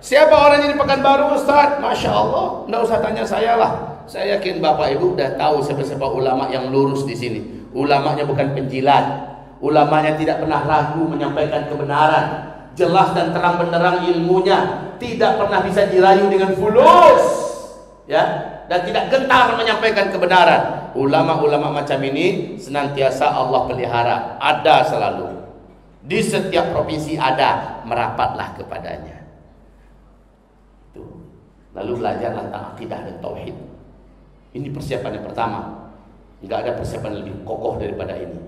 Speaker 2: Siapa orangnya di Pekanbaru, Ustaz? Masya Allah, tidak usah tanya saya lah. Saya yakin Bapak Ibu sudah tahu siapa-siapa ulama yang lurus di sini. Ulamanya bukan penjilat. Ulamanya tidak pernah ragu menyampaikan kebenaran. Jelas dan terang benderang ilmunya. Tidak pernah bisa dirayu dengan fulus. Ya, dan tidak gentar menyampaikan kebenaran. Ulama-ulama macam ini senantiasa Allah pelihara, ada selalu. Di setiap provinsi ada, merapatlah kepadanya. Itu. Lalu belajarlah tentang akidah dan tauhid. Ini persiapan yang pertama. Enggak ada persiapan lebih kokoh daripada ini.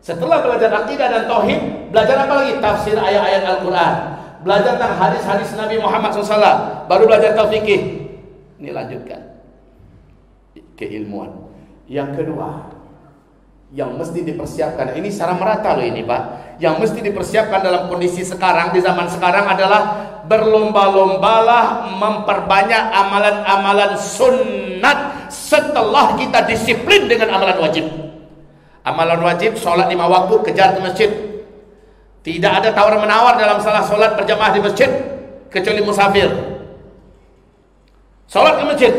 Speaker 2: Setelah belajar akidah dan tauhid, belajar apa lagi? Tafsir ayat-ayat Al-Quran. Belajar tentang hadis-hadis Nabi Muhammad SAW. Baru belajar fikih. Ini lanjutkan keilmuan. Yang kedua, yang mesti dipersiapkan, ini secara merata loh ini Pak, yang mesti dipersiapkan dalam kondisi sekarang, di zaman sekarang adalah berlomba-lombalah memperbanyak amalan-amalan sunnat setelah kita disiplin dengan amalan wajib. Amalan wajib, sholat 5 waktu, kejar ke masjid. Tidak ada tawar-menawar dalam salah sholat berjamaah di masjid kecuali musafir. Sholat ke masjid,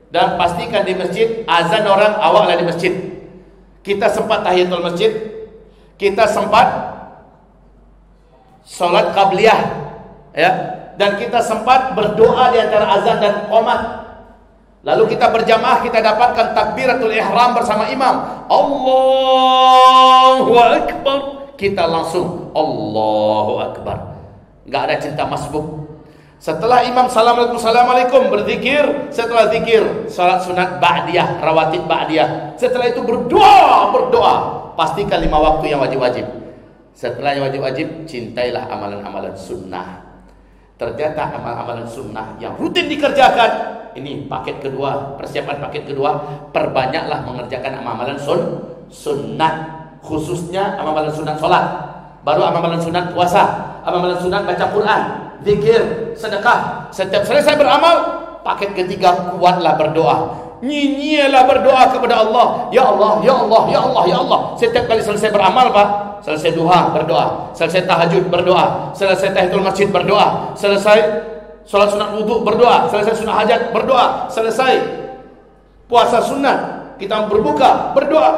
Speaker 2: dan pastikan di masjid azan orang, awaklah di masjid. Kita sempat tahiyatul masjid, kita sempat sholat qabliyah, ya, dan kita sempat berdoa di antara azan dan qomat. Lalu kita berjamaah, kita dapatkan takbiratul ihram bersama imam, Allahu Akbar, kita langsung Allahu Akbar. Nggak ada cinta masbuk. Setelah imam assalamualaikum berzikir, setelah zikir salat sunat ba'diyah, rawatib ba'diyah. Setelah itu berdoa. Pastikan 5 waktu yang wajib-wajib. Setelah yang wajib-wajib, cintailah amalan-amalan sunnah. Ternyata amalan-amalan sunnah yang rutin dikerjakan, ini paket kedua, persiapan paket kedua, perbanyaklah mengerjakan amalan sunnah, khususnya amalan sunat salat. Baru amalan sunat puasa, amalan sunat baca Quran, zikir, sedekah. Setiap selesai beramal, paket ketiga, kuatlah berdoa. Nyinyilah berdoa kepada Allah. Ya Allah, ya Allah, ya Allah, ya Allah. Setiap kali selesai beramal, Pak, selesai duha berdoa, selesai tahajud berdoa, selesai tahiyatul masjid berdoa, selesai sholat sunat wudu berdoa, selesai sunat hajat berdoa, selesai puasa sunat kita berbuka berdoa,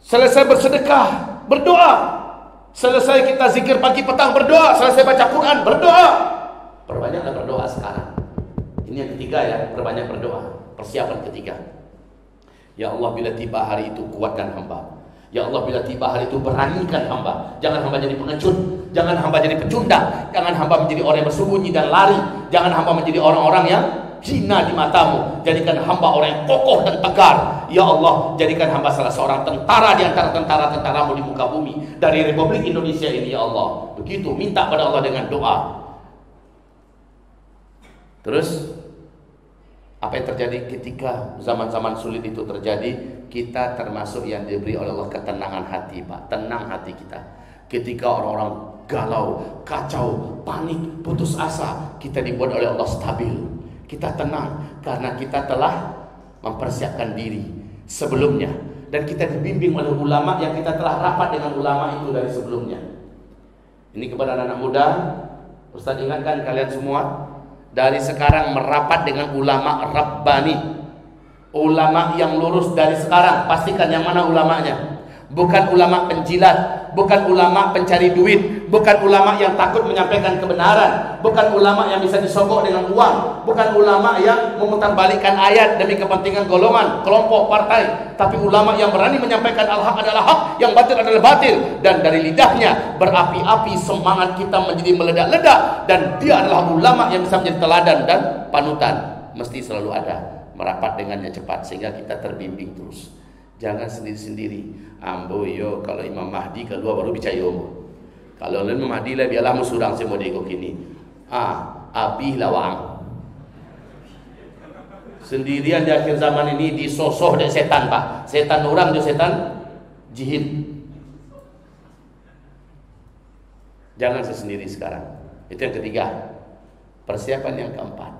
Speaker 2: selesai bersedekah berdoa, selesai kita zikir pagi petang berdoa, selesai baca Quran berdoa. Perbanyaklah berdoa sekarang. Ini yang ketiga ya, perbanyak berdoa. Persiapan ketiga. Ya Allah, bila tiba hari itu kuatkan hamba. Ya Allah, bila tiba hari itu beranikan hamba. Jangan hamba jadi pengecut, jangan hamba jadi pecundang, jangan hamba menjadi orang yang bersembunyi dan lari, jangan hamba menjadi orang-orang yang hina di matamu. Jadikan hamba orang yang kokoh dan tegar. Ya Allah, jadikan hamba salah seorang tentara di antara tentara-tentaramu di muka bumi, dari Republik Indonesia ini ya Allah. Begitu, minta pada Allah dengan doa. Terus apa yang terjadi ketika zaman-zaman sulit itu terjadi? Kita termasuk yang diberi oleh Allah ketenangan hati, Pak. Tenang hati kita. Ketika orang-orang galau, kacau, panik, putus asa, kita dibuat oleh Allah stabil. Kita tenang karena kita telah mempersiapkan diri sebelumnya, dan kita dibimbing oleh ulama yang kita telah rapat dengan ulama itu dari sebelumnya. Ini kepada anak-anak muda, Ustaz ingatkan kalian semua, dari sekarang merapat dengan ulama rabbani, ulama yang lurus dari sekarang. Pastikan yang mana ulamanya. Bukan ulama penjilat, bukan ulama pencari duit, bukan ulama yang takut menyampaikan kebenaran, bukan ulama yang bisa disogok dengan uang, bukan ulama yang memutarbalikkan ayat demi kepentingan golongan, kelompok, partai. Tapi ulama yang berani menyampaikan al-haq adalah hak, yang batil adalah batil, dan dari lidahnya berapi-api semangat kita menjadi meledak-ledak, dan dia adalah ulama yang bisa menjadi teladan dan panutan.
Speaker 1: mesti selalu ada merapat dengannya cepat sehingga kita terbimbing terus. Jangan sendiri-sendiri. Ambo yo kalau Imam Mahdi keluar baru bicara yo. Kalau Imam Mahdi lah biarlah musurang semua dego kini. Abi lawang. Sendirian di akhir zaman ini disosoh dari setan, Pak. Setan orang itu setan jihad. Jangan sendiri sekarang. Itu yang ketiga. Persiapan yang keempat.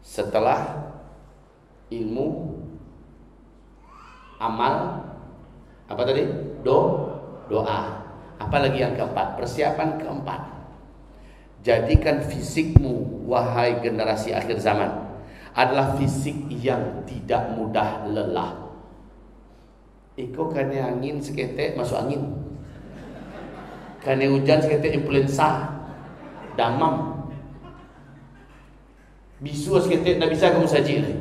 Speaker 1: Setelah ilmu, amal, apa tadi? Doa. Apalagi yang keempat? Persiapan keempat. Jadikan fisikmu, wahai generasi akhir zaman, adalah fisik yang tidak mudah lelah. Iko kena angin seketek masuk angin. Kena hujan seketek influenza, damam. Bisu seketek tak bisa kamu saji lagi.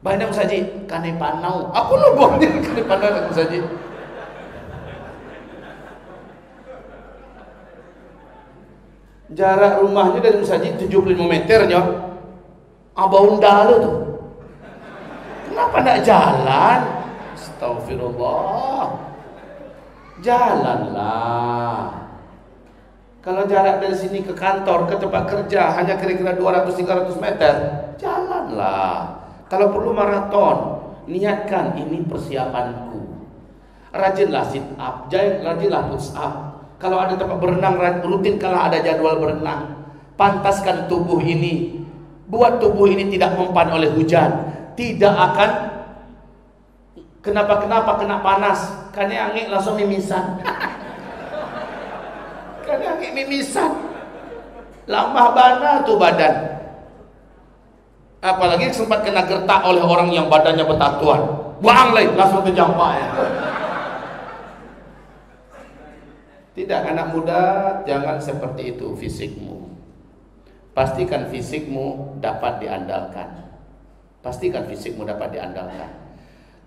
Speaker 1: Banyak saji, kane panau. Apa lo buang dia kane panau aku saji? Jarak rumahnya dari Musaji 75 meternya. Abang undal tu. Kenapa nak jalan? Astagfirullah. Jalanlah. Kalau jarak dari sini ke kantor, ke tempat kerja hanya kira-kira 200-300 meter, jalanlah. Kalau perlu maraton, niatkan ini persiapanku. Rajinlah sit up, rajinlah push up. Kalau ada tempat berenang, rutin kalau ada jadwal berenang. Pantaskan tubuh ini. Buat tubuh ini tidak mempan oleh hujan. Tidak akan kenapa kena panas. Karena angin langsung mimisan. Karena angin mimisan. Lama bana tuh badan. Apalagi sempat kena gertak oleh orang yang badannya bertatuan. Buang lagi langsung terjampak ya. Tidak, anak muda, jangan seperti itu fisikmu. Pastikan fisikmu dapat diandalkan. Pastikan fisikmu dapat diandalkan.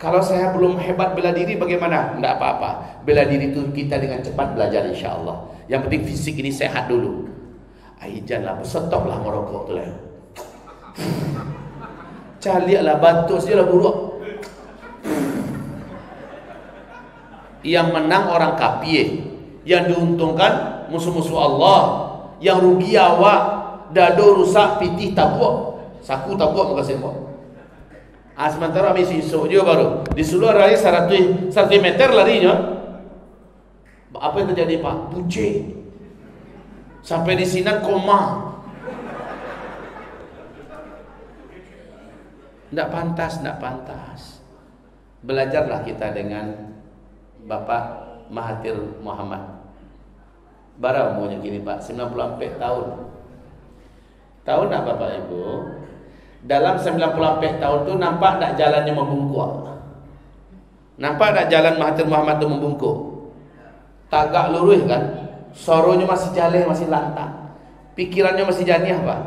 Speaker 1: Kalau saya belum hebat bela diri bagaimana? Tidak apa-apa. Bela diri itu kita dengan cepat belajar insya Allah. Yang penting fisik ini sehat dulu. Janganlah bersetoplah merokok tu lah. Caliaklah batuk sajalah buruk. Yang menang orang kafir, yang diuntungkan musuh-musuh Allah, yang rugi awak, dado rusak, pitih tabuak, saku tabuak muka semua. Sementara habis esok juga baru disuruh lari 100 meter larinya. Apa yang terjadi Pak? Pucet. Sampai di sini koma. Tidak pantas. Belajarlah kita dengan Bapak Mahathir Muhammad. Bara umurnya gini Pak, 94 tahun. Tahu tak Bapak Ibu? Dalam 94 tahun tu nampak tak jalannya membungkuk? Nampak tak jalan Mahathir Muhammad tu membungkuk? Tagak lurus kan? Soronya masih jalan, masih lantang. Pikirannya masih jernih Pak.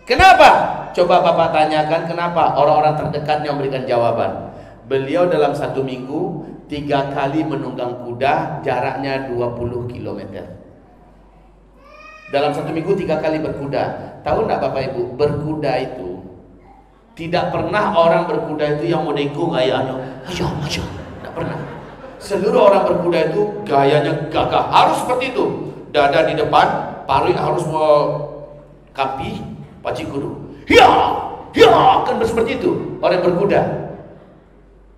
Speaker 1: Kenapa? Coba Bapak tanyakan kenapa orang-orang terdekatnya memberikan jawaban. Beliau dalam 1 minggu 3 kali menunggang kuda, jaraknya 20 km. Dalam 1 minggu 3 kali berkuda. Tahu tak Bapak Ibu? Berkuda itu tidak pernah orang berkuda itu yang menengkung gayanya. Tidak pernah. Seluruh orang berkuda itu gayanya gagah. Harus seperti itu. Dada di depan, paling harus mau kapi, paci kudu. Kan seperti itu orang berkuda.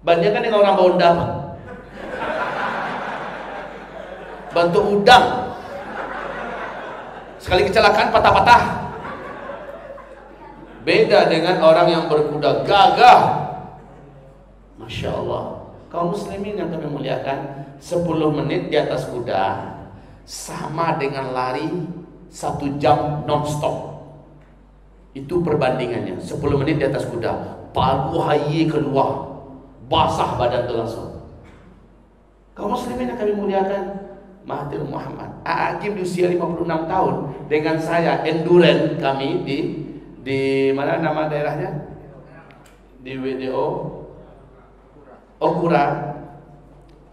Speaker 1: Bandingkan dengan orang bawa undang. Bantu udang. Sekali kecelakaan patah-patah. Beda dengan orang yang berkuda gagah. Masya Allah. Kaum muslimin yang kami muliakan, 10 menit di atas kuda sama dengan lari 1 jam non-stop. Itu perbandingannya. 10 menit di atas kuda, palu hayi keluar, basah badan itu langsung. Kaum muslimin yang kami muliakan, Mahathir Muhammad Agim di usia 56 tahun dengan saya endurance kami di mana nama daerahnya? Di WDO Okura.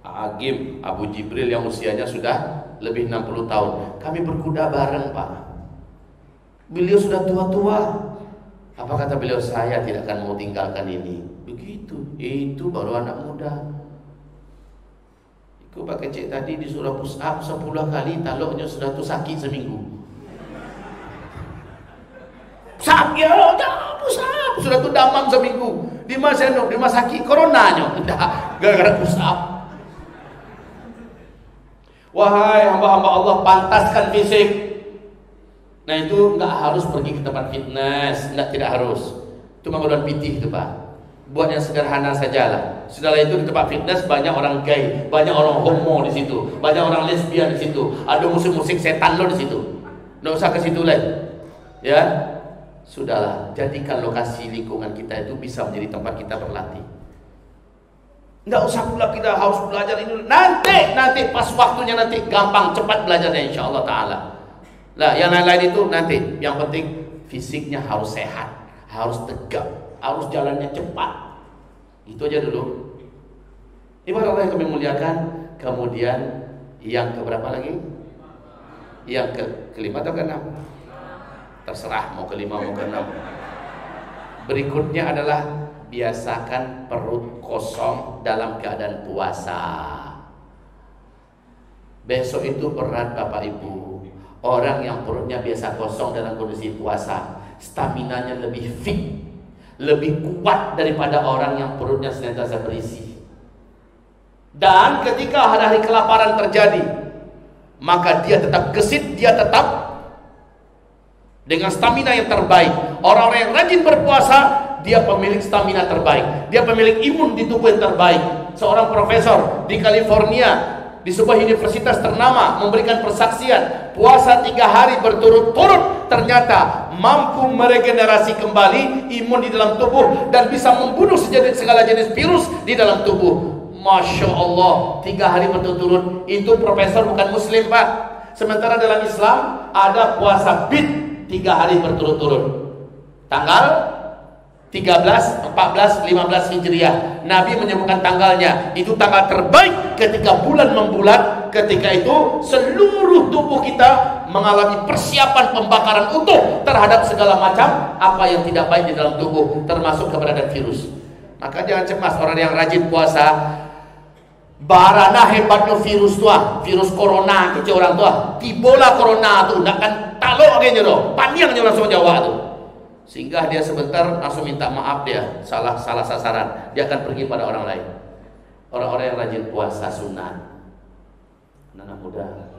Speaker 1: Agim Abu Jibril yang usianya sudah lebih 60 tahun. Kami berkuda bareng Pak. Beliau sudah tua-tua.
Speaker 2: Apa kata beliau? Saya tidak akan mau tinggalkan ini. Begitu. Itu baru anak muda. Ikut Pak Kecik tadi disuruh push up 10 kali, taluknya sudah tu sakit seminggu. Sakit ya, push up sudah tu damam seminggu. Di rumah sakit coronanya. Gara-gara push up. Wahai hamba-hamba Allah, pantaskan fisik. Nah itu nggak harus pergi ke tempat fitness, tidak harus. Itu menggunakan PT itu Pak. Buat yang sederhana sajalah. Setelah itu di tempat fitness banyak orang gay, banyak orang homo di situ, banyak orang lesbian di situ, ada musik-musik setan lo di situ. Nggak usah ke situ lagi. Ya, sudahlah. Jadikan lokasi lingkungan kita itu bisa menjadi tempat kita berlatih. Nggak usah pula kita harus belajar ini. Nanti pas waktunya nanti gampang cepat belajarnya insya Allah Taala. Lah, yang lain-lain itu nanti. Yang penting fisiknya harus sehat, harus tegak, harus jalannya cepat. Itu aja dulu. Ibarat Allah yang kami muliakan. Kemudian yang keberapa lagi? Yang kelima atau keenam? Terserah mau kelima mau keenam. Berikutnya adalah biasakan perut kosong dalam keadaan puasa. Besok itu berat Bapak Ibu. Orang yang perutnya biasa kosong dalam kondisi puasa, staminanya lebih fit, lebih kuat daripada orang yang perutnya senantiasa berisi. Dan ketika hari-hari kelaparan terjadi, maka dia tetap gesit, dia tetap dengan stamina yang terbaik. Orang-orang yang rajin berpuasa, dia pemilik stamina terbaik, dia pemilik imun di tubuh yang terbaik. Seorang profesor di California, di sebuah universitas ternama, memberikan persaksian puasa 3 hari berturut-turut ternyata mampu meregenerasi kembali imun di dalam tubuh dan bisa membunuh segala jenis virus di dalam tubuh. Masya Allah, 3 hari berturut-turut. Itu profesor bukan muslim Pak. Sementara dalam Islam ada puasa bid 3 hari berturut-turut. Tanggal 13, 14, 15 Hijriah. Nabi menyebutkan tanggalnya. Itu tanggal terbaik ketika bulan membulat. Ketika itu seluruh tubuh kita mengalami persiapan pembakaran utuh terhadap segala macam apa yang tidak baik di dalam tubuh, termasuk keberadaan virus. Maka jangan cemas orang yang rajin puasa. Barana hebatnya virus tua, virus corona gitu orang tua. Tibola corona tuh, nak kan talok kayaknya doh, panjangnya langsung Jawa tuh. Sehingga dia sebentar langsung minta maaf, dia salah sasaran, dia akan pergi pada orang lain. Orang-orang yang rajin puasa sunat, anak muda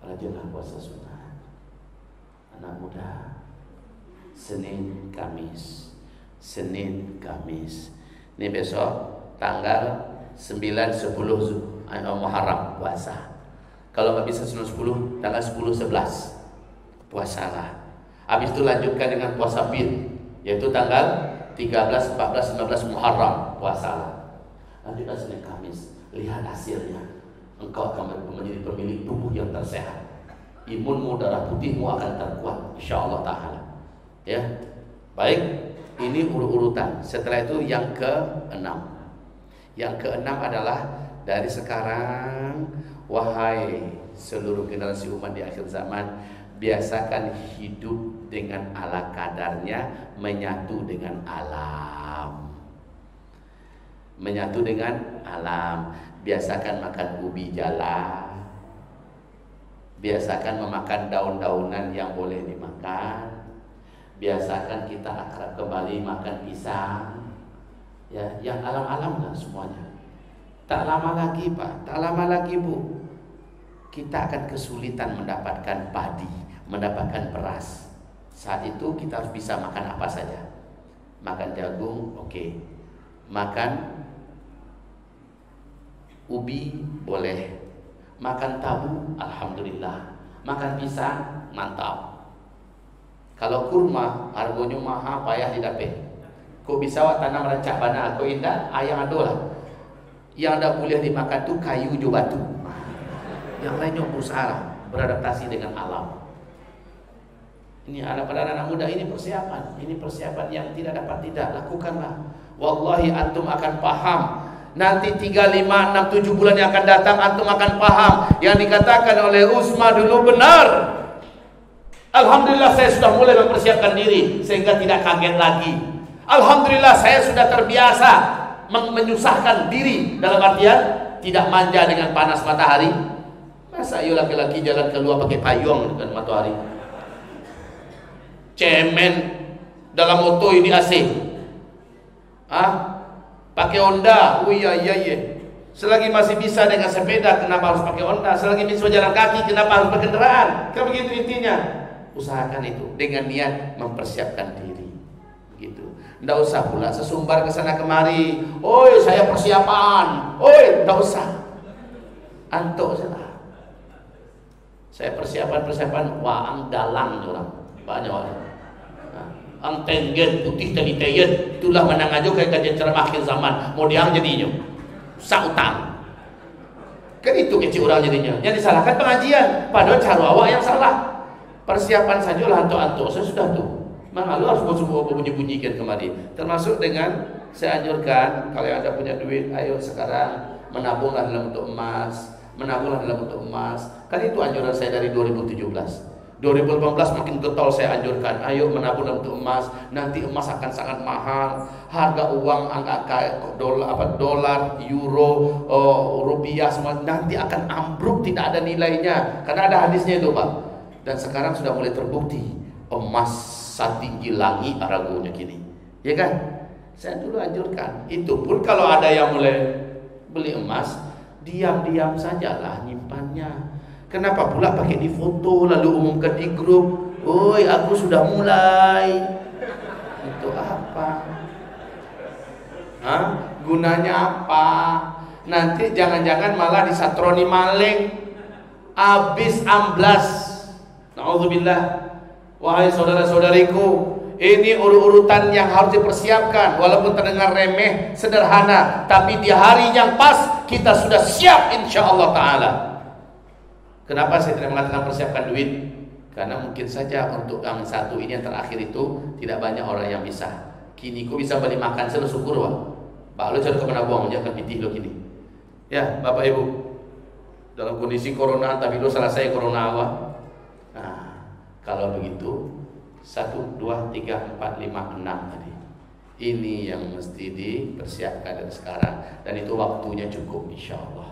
Speaker 2: rajinlah puasa sunat. Anak muda Senin Kamis ini besok tanggal 9, 10 Muharram puasa. Kalau nggak bisa 10, tanggal 10, 11 puasalah. Habis itu lanjutkan dengan puasa bid, yaitu tanggal 13, 14, 15 Muharram puasa. Lanjutkan Senin Kamis. Lihat hasilnya. Engkau akan menjadi pemilik tubuh yang tersehat. Imunmu, darah putihmu akan terkuat insyaallah taala. Ya. Baik, ini urut-urutan. Setelah itu yang ke-6. Yang ke-6 adalah dari sekarang, wahai seluruh generasi umat di akhir zaman, biasakan hidup dengan ala kadarnya, menyatu dengan alam. Menyatu dengan alam. Biasakan makan ubi jala. Biasakan memakan daun-daunan yang boleh dimakan. Biasakan kita akrab kembali makan pisang. Ya, yang alam-alam lah semuanya. Tak lama lagi Pak, tak lama lagi Bu, kita akan kesulitan mendapatkan padi, mendapatkan beras. Saat itu kita harus bisa makan apa saja. Makan jagung, oke. Makan ubi, boleh. Makan tahu, alhamdulillah. Makan pisang, mantap. Kalau kurma, harganya mahal, payah didapat. Kau bisa tanam rancak bana, kau indah, ayam adolah. Yang tidak boleh dimakan tu kayu jo batu. Yang lainnya berusaha beradaptasi dengan alam. Ini anak muda, ini persiapan yang tidak dapat tidak lakukanlah. Wallahi antum akan paham. Nanti 3, 5, 6, 7 bulan yang akan datang, antum akan paham yang dikatakan oleh Usma dulu benar. Alhamdulillah saya sudah mulai mempersiapkan diri sehingga tidak kaget lagi. Alhamdulillah saya sudah terbiasa menyusahkan diri, dalam artian tidak manja dengan panas matahari. Masa ayo laki-laki jalan keluar pakai payung dengan matahari? Cemen dalam motor di AC. Pakai Honda. Oh iya. Selagi masih bisa dengan sepeda, kenapa harus pakai Honda? Selagi bisa jalan kaki, kenapa harus berkendaraan? Kan begitu intinya. Usahakan itu dengan niat mempersiapkan diri. Begitu. Nggak usah pula sesumbar ke sana kemari. Oi, saya persiapan. Oi, nggak usah. Antuk saja. Saya persiapan waang dalang orang. Banyak orang. Ang tenggen putih tadi tayet itulah menang aja kayak kajian ceramah akhir zaman. Mau diang jadinya. Sautang. Kan itu kecil orang jadinya. Yang disalahkan pengajian, padahal cara awak yang salah. Persiapan saja lah antuk-antuk. Saya sudah tuh. Malu harus semua bunyi-bunyikan kemari. Termasuk dengan saya anjurkan kalau Anda punya duit, ayo sekarang menabunglah dalam bentuk emas. Menabunglah dalam bentuk emas. Kan itu anjuran saya dari 2017. 2018 makin getol saya anjurkan, ayo menabung dalam bentuk emas. Nanti emas akan sangat mahal. Harga uang angka dolar, euro, rupiah semua nanti akan ambruk, tidak ada nilainya. Karena ada hadisnya itu, Pak. Dan sekarang sudah mulai terbukti emas setinggi langit harganya kini. Ya kan? Saya dulu anjurkan. Itu pun kalau ada yang mulai beli emas, diam-diam sajalah nyimpannya. Kenapa pula pakai di foto lalu umumkan di grup? Oi, aku sudah mulai. Itu apa? Gunanya apa? Nanti jangan-jangan malah disatroni maling. Habis amblas. Na'udzubillah. Wahai saudara-saudariku, ini urutan yang harus dipersiapkan. Walaupun terdengar remeh, sederhana, tapi di hari yang pas kita sudah siap insyaallah ta'ala. Kenapa saya tidak mengatakan persiapkan duit? Karena mungkin saja untuk yang satu ini yang terakhir itu tidak banyak orang yang bisa. Kini ku bisa beli makan, saya syukur, Pak. Pak lo cari kemana buang aja kan pitih lo kini. Ya, Bapak Ibu. Dalam kondisi corona tapi lo selesai corona awal. Nah, kalau begitu 1, 2, 3, 4, 5, 6 tadi. Ini yang mesti dipersiapkan dari sekarang. Dan itu waktunya cukup insyaallah.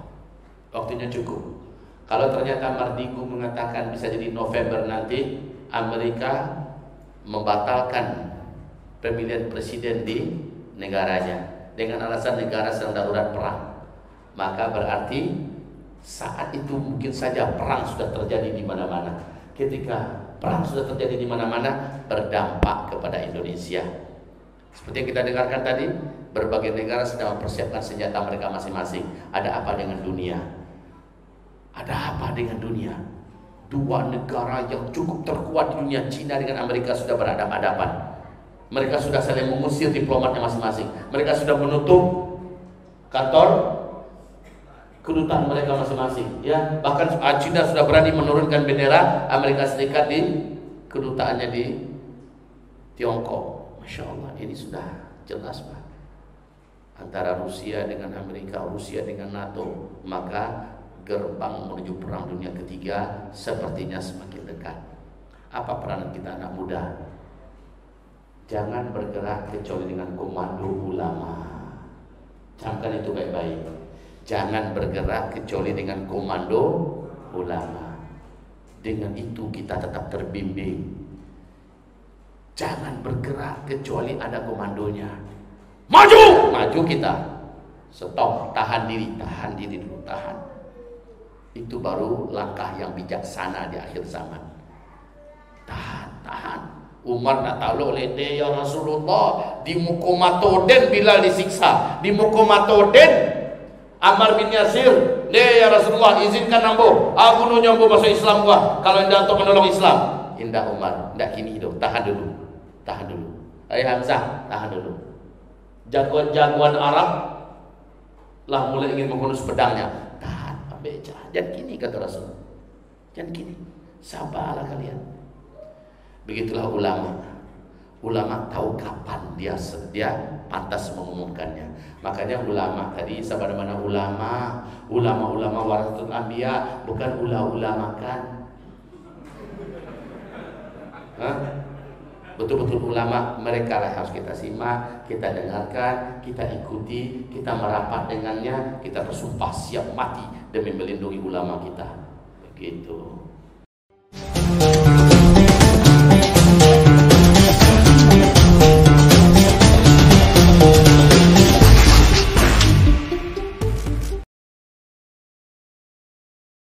Speaker 2: Waktunya cukup. Kalau ternyata Mardigu mengatakan bisa jadi November nanti Amerika membatalkan pemilihan presiden di negaranya dengan alasan negara sedang darurat perang, maka berarti saat itu mungkin saja perang sudah terjadi di mana-mana. Ketika perang sudah terjadi di mana-mana, berdampak kepada Indonesia. Seperti yang kita dengarkan tadi, berbagai negara sedang mempersiapkan senjata mereka masing-masing. Ada apa dengan dunia? Ada apa dengan dunia? Dua negara yang cukup terkuat di dunia, China dengan Amerika, sudah berhadapan-hadapan. Mereka sudah saling mengusir diplomatnya masing-masing. Mereka sudah menutup kantor kedutaan mereka masing-masing. Ya, bahkan China sudah berani menurunkan bendera Amerika Serikat di kedutaannya di Tiongkok. Masya Allah, ini sudah jelas, Pak. Antara Rusia dengan Amerika, Rusia dengan NATO, maka gerbang menuju perang dunia ketiga sepertinya semakin dekat. Apa peranan kita anak muda? Jangan bergerak kecuali dengan komando ulama. Camkan itu baik-baik. Jangan bergerak kecuali dengan komando ulama. Dengan itu kita tetap terbimbing. Jangan bergerak kecuali ada komandonya. Maju! Maju kita. Stop, tahan diri dulu, tahan. Itu baru langkah yang bijaksana di akhir zaman. Tahan. Umar nak tahu lede ya Rasulullah, di mukomatoden Bilal disiksa, di mukomatoden Ammar bin Yasir, ya Rasulullah izinkan ambo, aku nu nyambo masuk Islam gua, kalau anda untuk menolong Islam. Indah Umar, ndak kini hidup, tahan dulu. Hai Hamzah, tahan dulu. Jagoan-jagoan Arab lah mulai ingin menghunus pedangnya. Beca, jangan kini kata Rasul. Jangan kini. Sabarlah kalian. Begitulah ulama. Ulama tahu kapan dia pantas mengumumkannya. Makanya ulama tadi sabar mana ulama warasatul anbiya, bukan ulama kan. Betul-betul ulama, mereka lah harus kita simak, kita dengarkan, kita ikuti, kita merapat dengannya, kita bersumpah siap mati demi melindungi ulama kita. Begitu.